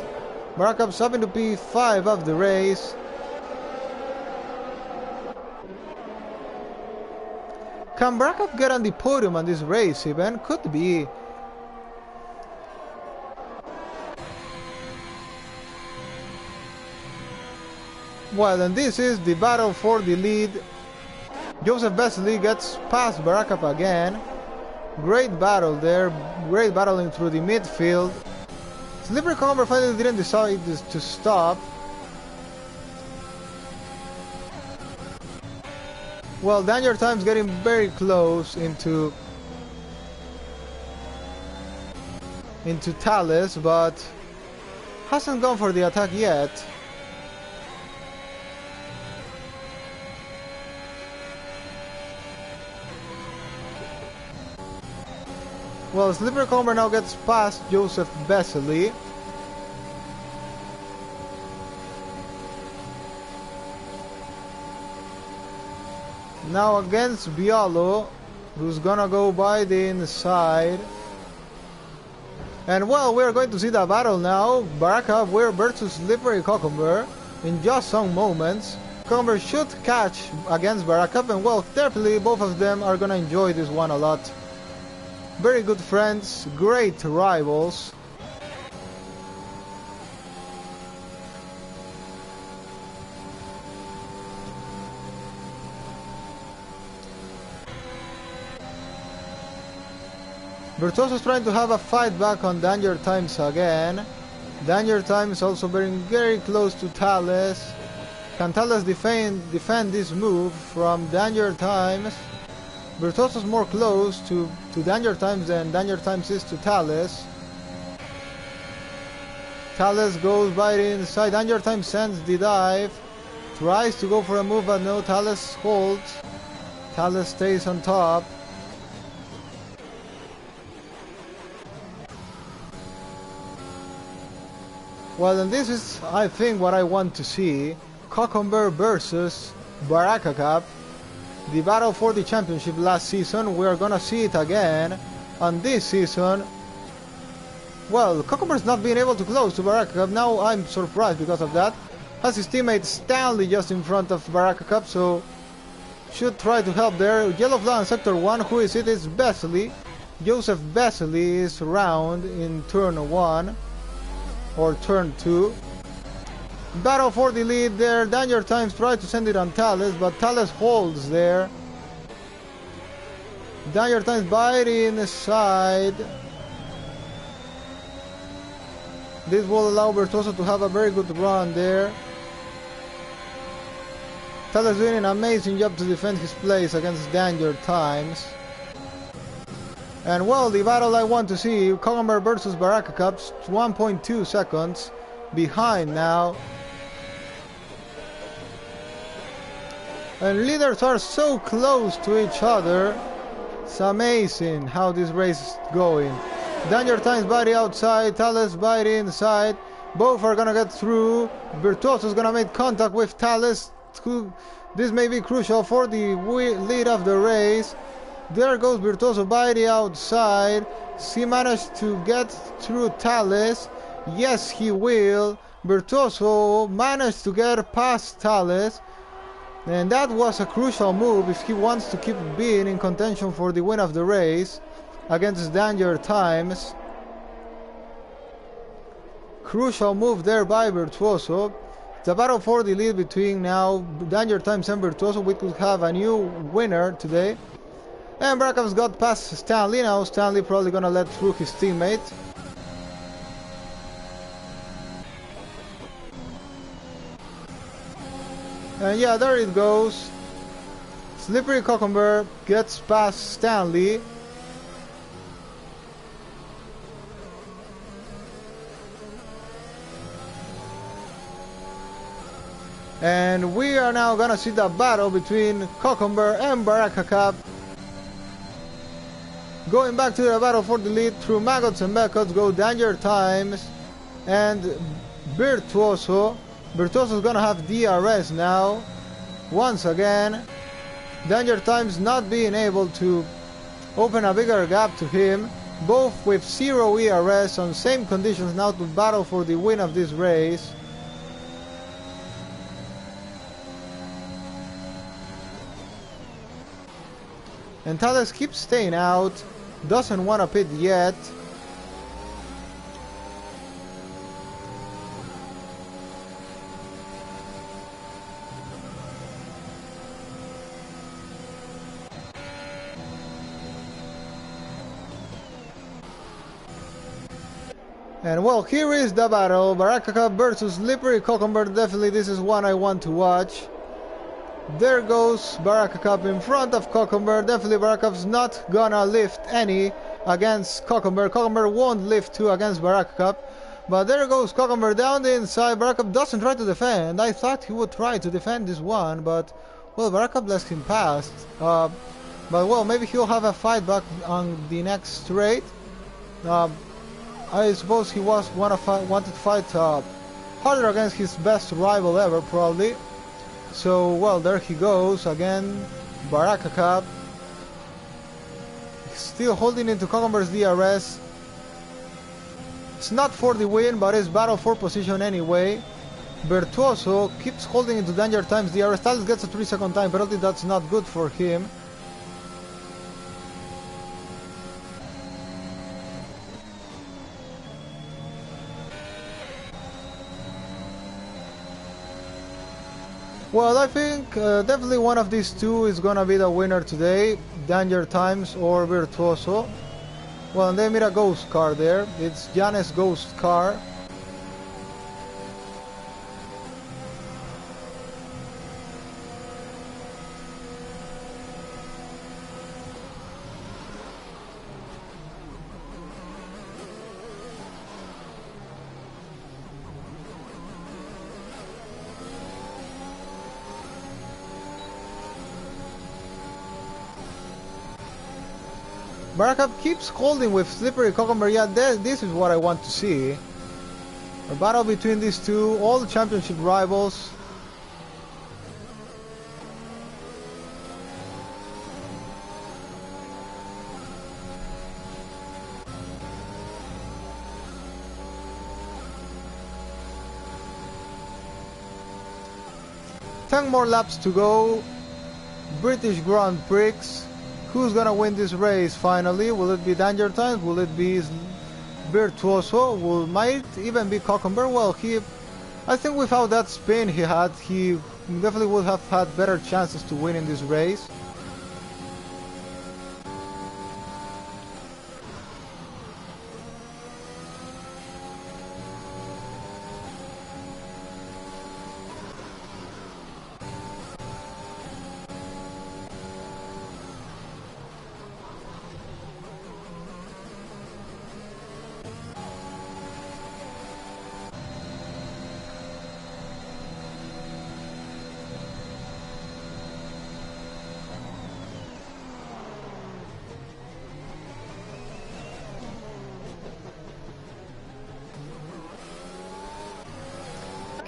Baracup's up into P5 of the race. Can Baracup get on the podium on this race even? Could be. Well, and this is the battle for the lead. Joseph Vesely gets past Baracup again. Great battle there. Great battling through the midfield. Slippery Cucumber finally didn't decide to stop. Well, Danger Time's getting very close into Thales, but hasn't gone for the attack yet. Well, Slippery Cucumber now gets past Joseph Vesely. Now against Bialo, who's gonna go by the inside. And well, we're going to see the battle now. Baracup versus Slippery Cucumber in just some moments. Cucumber should catch against Baracup, and well, definitely both of them are gonna enjoy this one a lot. Very good friends, great rivals. Virtuoso's trying to have a fight back on Danger Times again. Danger Times also very close to Thales. Can Thales defend this move from Danger Times? Virtuoso's more close to Danger Times than Danger Times is to Thales. Thales goes by the inside. Danger Times sends the dive. Tries to go for a move, but no, Thales holds. Thales stays on top. Well, and this is, I think, what I want to see. Cucumber versus Baraka Cup. The battle for the championship last season. We are gonna see it again on this season. Well, Cucumber's not being able to close to Baraka Cup. Now I'm surprised because of that. Has his teammate Stanley just in front of Baraka Cup, so should try to help there. Yellow flag in Sector 1. Who is it? It's Besley. Joseph Besley is round in turn 1. Or turn 2. Battle for the lead there. Danger Times tries to send it on Thales, but Thales holds there. Danger Times by the inside. This will allow Virtuoso to have a very good run there. Thales doing an amazing job to defend his place against Danger Times. And well, the battle I want to see, Cucumber versus Baraka Cups, 1.2 seconds behind now. And leaders are so close to each other. It's amazing how this race is going. Danger Times by the outside, Thales by the inside. Both are gonna get through. Virtuoso's gonna make contact with Thales. This may be crucial for the lead of the race. There goes Virtuoso by the outside. He managed to get through Thales. Yes, he will. Virtuoso managed to get past Thales. And that was a crucial move if he wants to keep being in contention for the win of the race against Danger Times. Crucial move there by Virtuoso. The battle for the lead between now Danger Times and Virtuoso. We could have a new winner today. And Barakov's got past Stanley. Now Stanley probably gonna let through his teammate. And yeah, there it goes. Slippery Cucumber gets past Stanley. And we are now gonna see the battle between Cucumber and Baraka Cup. Going back to the battle for the lead through Maggots and Beckots go Danger Times and Virtuoso. Virtuoso's gonna have DRS now. Once again. Danger Times not being able to open a bigger gap to him. Both with 0 ERS on same conditions now to battle for the win of this race. And Thales keeps staying out. Doesn't want to pit yet. And well, here is the battle. Baraka Cup versus Slippery Cucumber. Definitely this is one I want to watch. There goes Baraka Cup in front of Cucumber. Definitely Baraka Cup's not gonna lift any against Cucumber. Cucumber won't lift 2 against Baraka Cup. But there goes Cucumber down the inside. Baraka Cup doesn't try to defend. I thought he would try to defend this one, but well, Baraka Cup lets him past. But well, maybe he'll have a fight back on the next straight. I suppose he wanted to fight harder against his best rival ever, probably. So, well, there he goes again. Baraka Cup. Still holding into Cucumber's DRS. It's not for the win, but it's battle for position anyway. Virtuoso keeps holding into Danger Times DRS. Thales gets a 3-second time penalty. That's not good for him. Well, I think definitely one of these two is gonna be the winner today, Danger Times or Virtuoso. Well, and they meet a ghost car there. It's Jan's ghost car. Barakat keeps holding with Slippery Cucumber. Yeah, this is what I want to see. A battle between these two, all the championship rivals. Ten more laps to go. British Grand Prix. Who's gonna win this race finally? Will it be Danger Times? Will it be Virtuoso? Might even be Cucumber? Well, I think without that spin he had, he definitely would have had better chances to win in this race.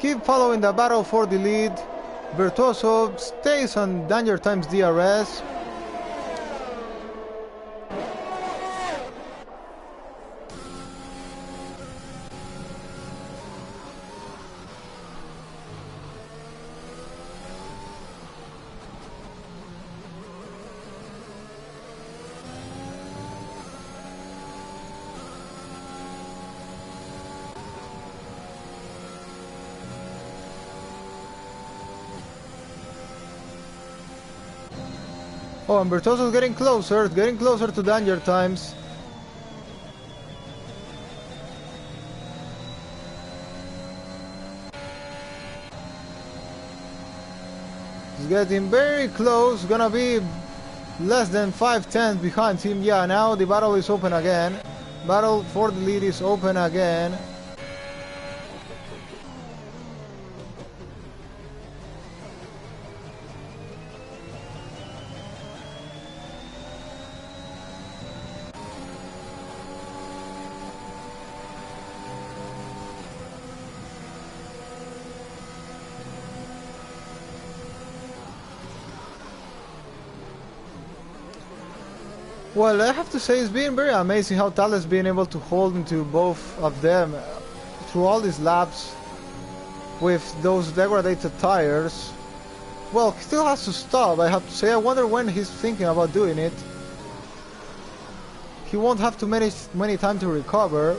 Keep following the battle for the lead. Virtuoso stays on Danger Times DRS. Oh, and Bertoso's getting closer to Danger Times. He's getting very close, gonna be less than 5 tenths behind him. Yeah, now the battle is open again. Battle for the lead is open again. Well, I have to say it's been very amazing how Tal's been able to hold into both of them through all these laps with those degraded tires. Well, he still has to stop, I have to say. I wonder when he's thinking about doing it. He won't have too many time to recover.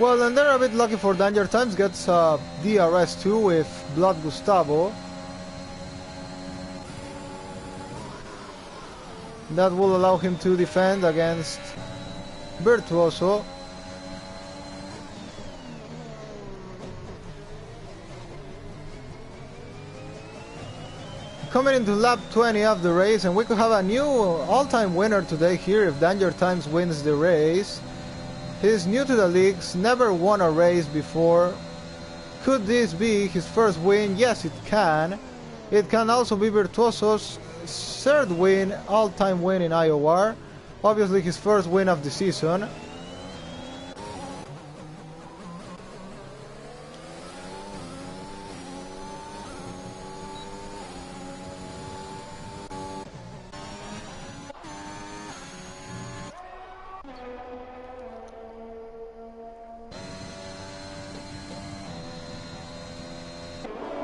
Well, and they're a bit lucky for Danger Times, gets DRS2 with Blood Gustavo. That will allow him to defend against Virtuoso. Coming into lap 20 of the race, and we could have a new all-time winner today here if Danger Times wins the race. He's new to the leagues, never won a race before. Could this be his first win? Yes, it can. It can also be Virtuoso's third win, all-time win in IOR. Obviously his first win of the season.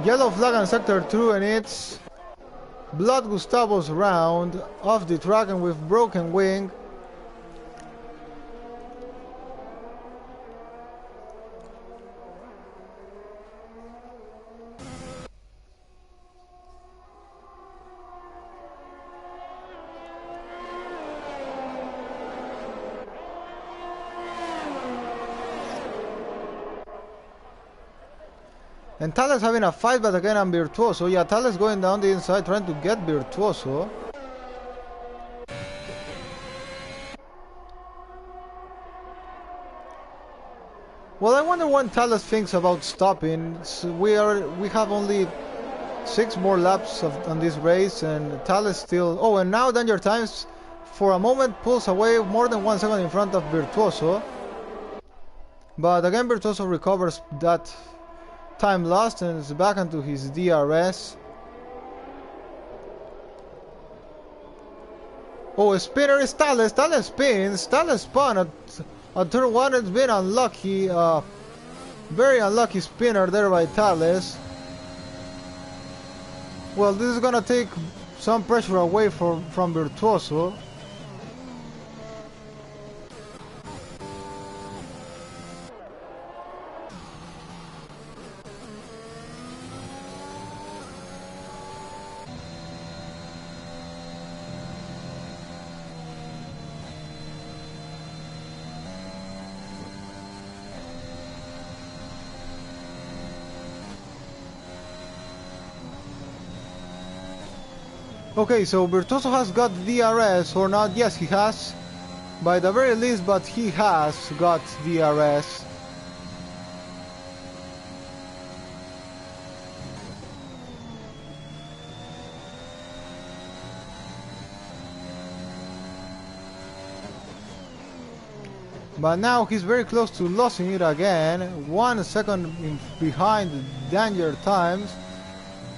Yellow flag on sector 2, and it's Blood Gustavo's round off the track and with broken wing. And Thales having a fight, but again on Virtuoso. Yeah, Thales going down the inside trying to get Virtuoso. Well, I wonder what Thales thinks about stopping. So we have only 6 more laps on this race, and Thales still. Oh, and now Danger Times for a moment pulls away more than 1 second in front of Virtuoso. But again, Virtuoso recovers that time lost and is back into his DRS. Oh, a spinner is Thales. Thales spins. Thales spun at turn 1. It's been unlucky. Very unlucky spinner there by Thales. Well, this is gonna take some pressure away from Virtuoso. Okay, so Virtuoso has got DRS or not? Yes, he has. By the very least, but he has got DRS. But now he's very close to losing it again. 1 second behind Danger Times.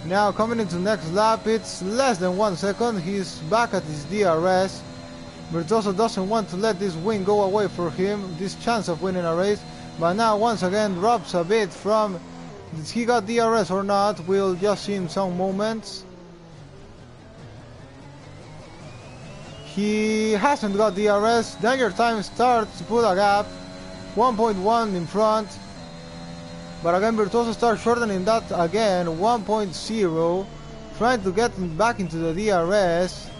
Now coming into next lap, it's less than 1 second. He's back at his DRS. Virtuoso doesn't want to let this win go away for him, this chance of winning a race. But now once again drops a bit from, did he got DRS or not? We'll just see in some moments. He hasn't got DRS. Danger Time starts to put a gap, 1.1 in front. But again, Virtuoso starts shortening that again, 1.0, trying to get back into the DRS.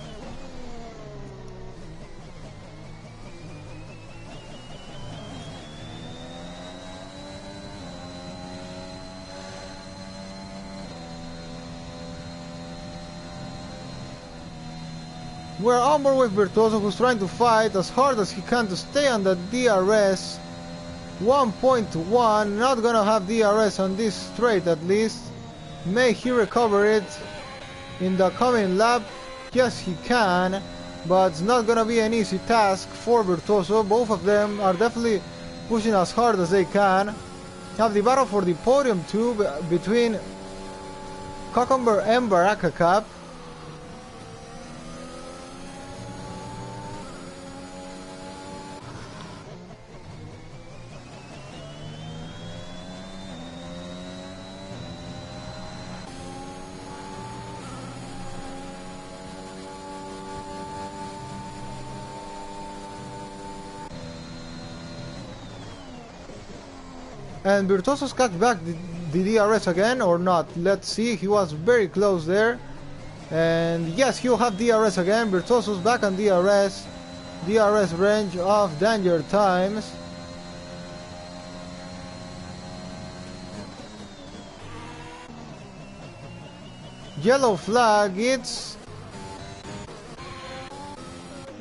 We're on board with Virtuoso, who's trying to fight as hard as he can to stay on the DRS. 1.1, not gonna have DRS on this straight at least. May he recover it in the coming lap? Yes, he can, but it's not gonna be an easy task for Virtuoso. Both of them are definitely pushing as hard as they can. Have the battle for the podium too between Cucumber and Baraka Cup. And Virtuoso's got back the DRS again or not? Let's see, he was very close there. And yes, he'll have DRS again. Virtuoso's back on DRS. DRS range of Danger Times. Yellow flag, it's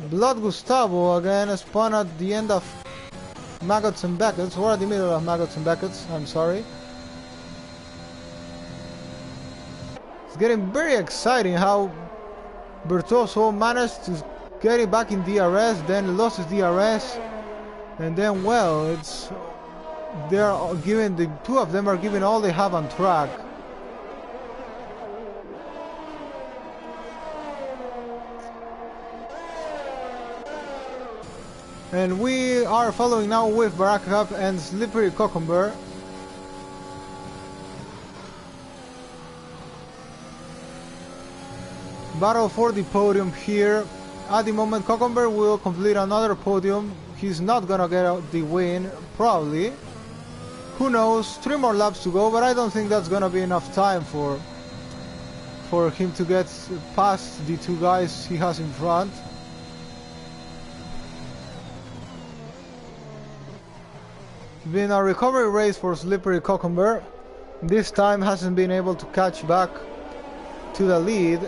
Blood Gustavo again, spun at the end of Maggots and Beckett's. We're at the middle of Maggots and Beckett's, I'm sorry. It's getting very exciting how Virtuoso managed to get it back in DRS, then lost his DRS, and then, well, it's they're giving, the two of them are giving all they have on track. And we are following now with Baraka Cup and Slippery Cucumber. Battle for the podium here. At the moment, Cucumber will complete another podium. He's not gonna get the win, probably. Who knows? 3 more laps to go, but I don't think that's gonna be enough time for him to get past the 2 guys he has in front. It's been a recovery race for Slippery Cucumber. This time hasn't been able to catch back to the lead.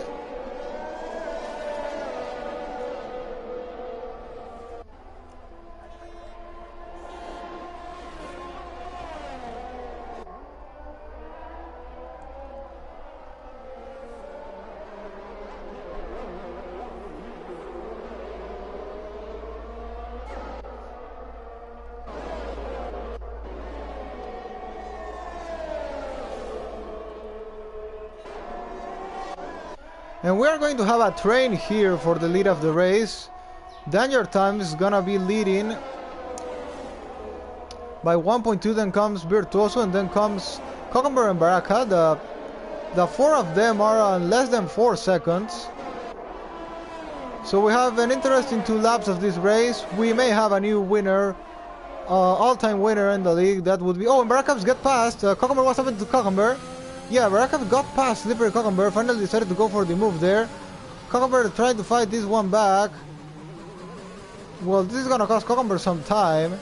And we are going to have a train here for the lead of the race. Danger Time is gonna be leading by 1.2, then comes Virtuoso, and then comes Cucumber and Baraka. The 4 of them are on less than 4 seconds. So we have an interesting 2 laps of this race. We may have a new winner, all-time winner in the league. That would be... Oh, and Baraka's get past. Cucumber, what's happened to Cucumber? Yeah, Baraka got past Slippery Cucumber, finally decided to go for the move there. Cucumber tried to fight this one back. Well, this is gonna cost Cucumber some time.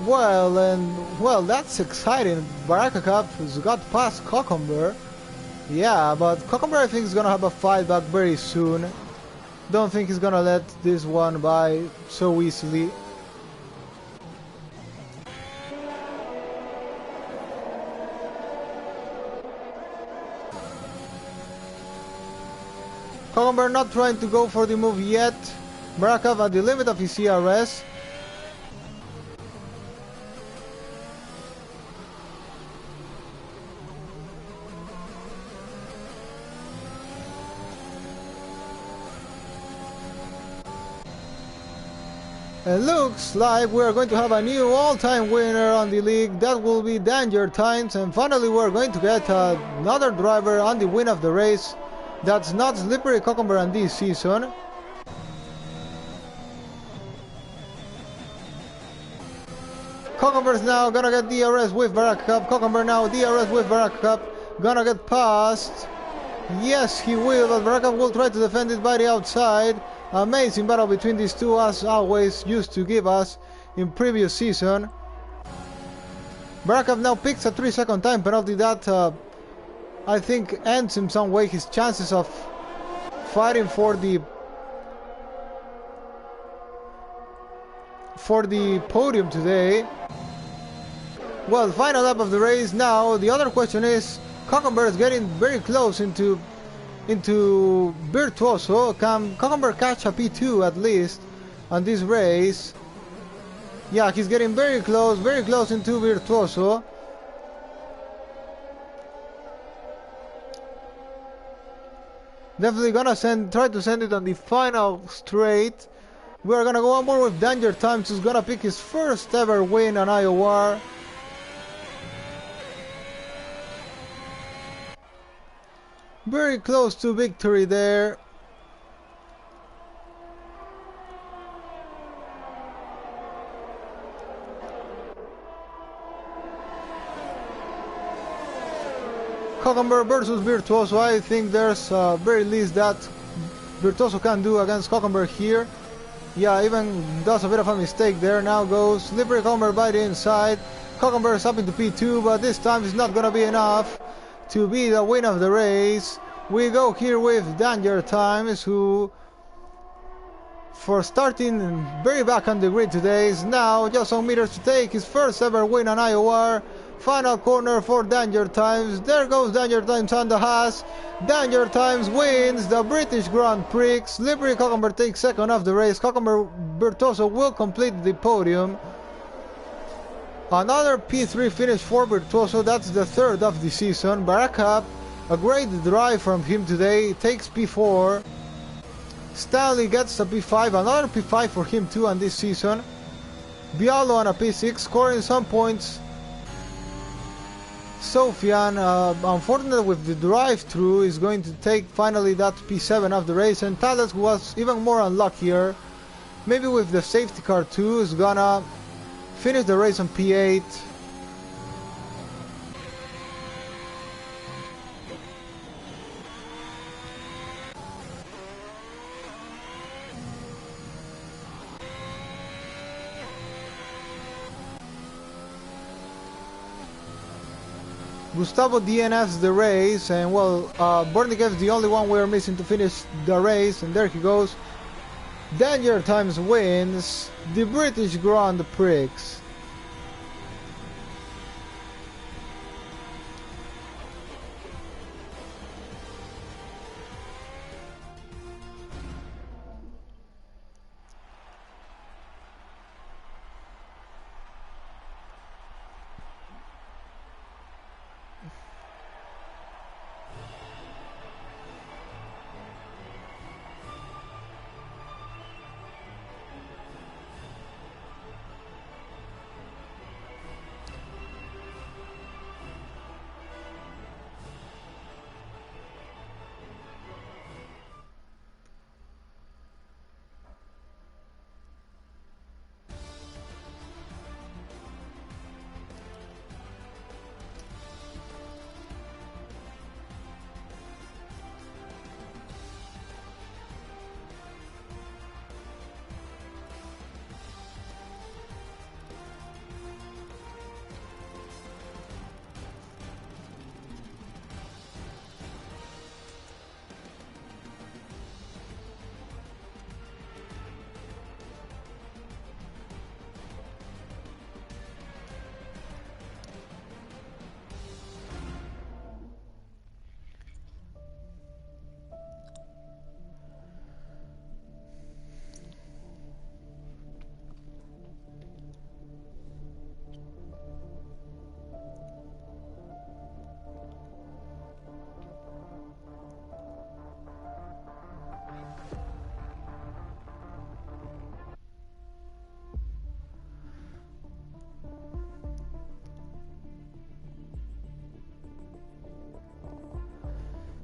Well, that's exciting. Baraka has got past Cucumber. Yeah, but Cucumber I think is gonna have a fight back very soon. Don't think he's gonna let this one by so easily. Cucumber not trying to go for the move yet. Baraka at the limit of his CRS. It looks like we're going to have a new all-time winner on the league. That will be Danger Times. And finally we're going to get another driver on the win of the race. That's not Slippery Cucumber on this season. Cucumber's now gonna get DRS with Baraka Cup. Cucumber now DRS with Baraka Cup. Gonna get past. Yes, he will, but Baraka will try to defend it by the outside. Amazing battle between these two, as always used to give us in previous season. Baraka now picks a 3-second time penalty that I think ends in some way his chances of fighting for the podium today. Well, final lap of the race now. The other question is, Cucumber is getting very close into Virtuoso. Can Cucumber catch a P2 at least on this race? Yeah, he's getting very close into Virtuoso. Definitely gonna try to send it on the final straight. We are gonna go on board with Danger Times, who's gonna pick his first ever win on IOR. Very close to victory there. Cucumber versus Virtuoso. I think there's very least that Virtuoso can do against Cucumber here. Yeah, even does a bit of a mistake there. Now goes Slippery Cucumber by the inside. Cucumber is up into P2, but this time it's not gonna be enough to be the win of the race. We go here with Danger Times, who for starting very back on the grid today is now just some meters to take his first ever win on IOR. Final corner for Danger Times. There goes Danger Times on the Haas. Danger Times wins the British Grand Prix. Slippery Cucumber takes second of the race. Cucumber Virtuoso will complete the podium. Another P3 finish for Virtuoso. That's the third of the season. Baraka, a great drive from him today. Takes P4. Stanley gets a P5. Another P5 for him too on this season. Bialo on a P6, scoring some points Sofian, unfortunately with the drive-through, is going to take finally that P7 of the race, and Thales, who was even more unluckier, maybe with the safety car too, is gonna finish the race on P8. Gustavo DNFs the race, and well, Bornick is the only one we're missing to finish the race, and there he goes. Danger Times wins the British Grand Prix.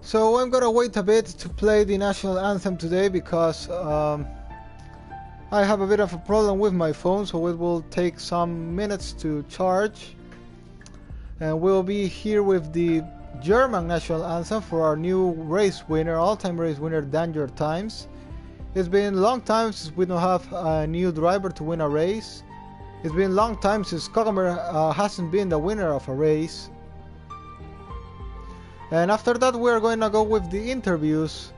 So I'm gonna wait a bit to play the national anthem today because I have a bit of a problem with my phone, so it will take some minutes to charge. And we'll be here with the German national anthem for our new race winner, all-time race winner, Danger Times. It's been a long time since we don't have a new driver to win a race. It's been a long time since Kogamer hasn't been the winner of a race. And after that we're going to go with the interviews.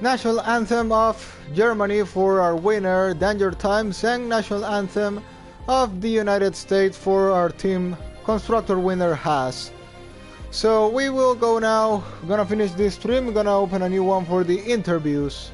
National Anthem of Germany for our winner, Danger Times, and National Anthem of the United States for our team constructor winner, Haas. So we will go now, gonna finish this stream, gonna open a new one for the interviews.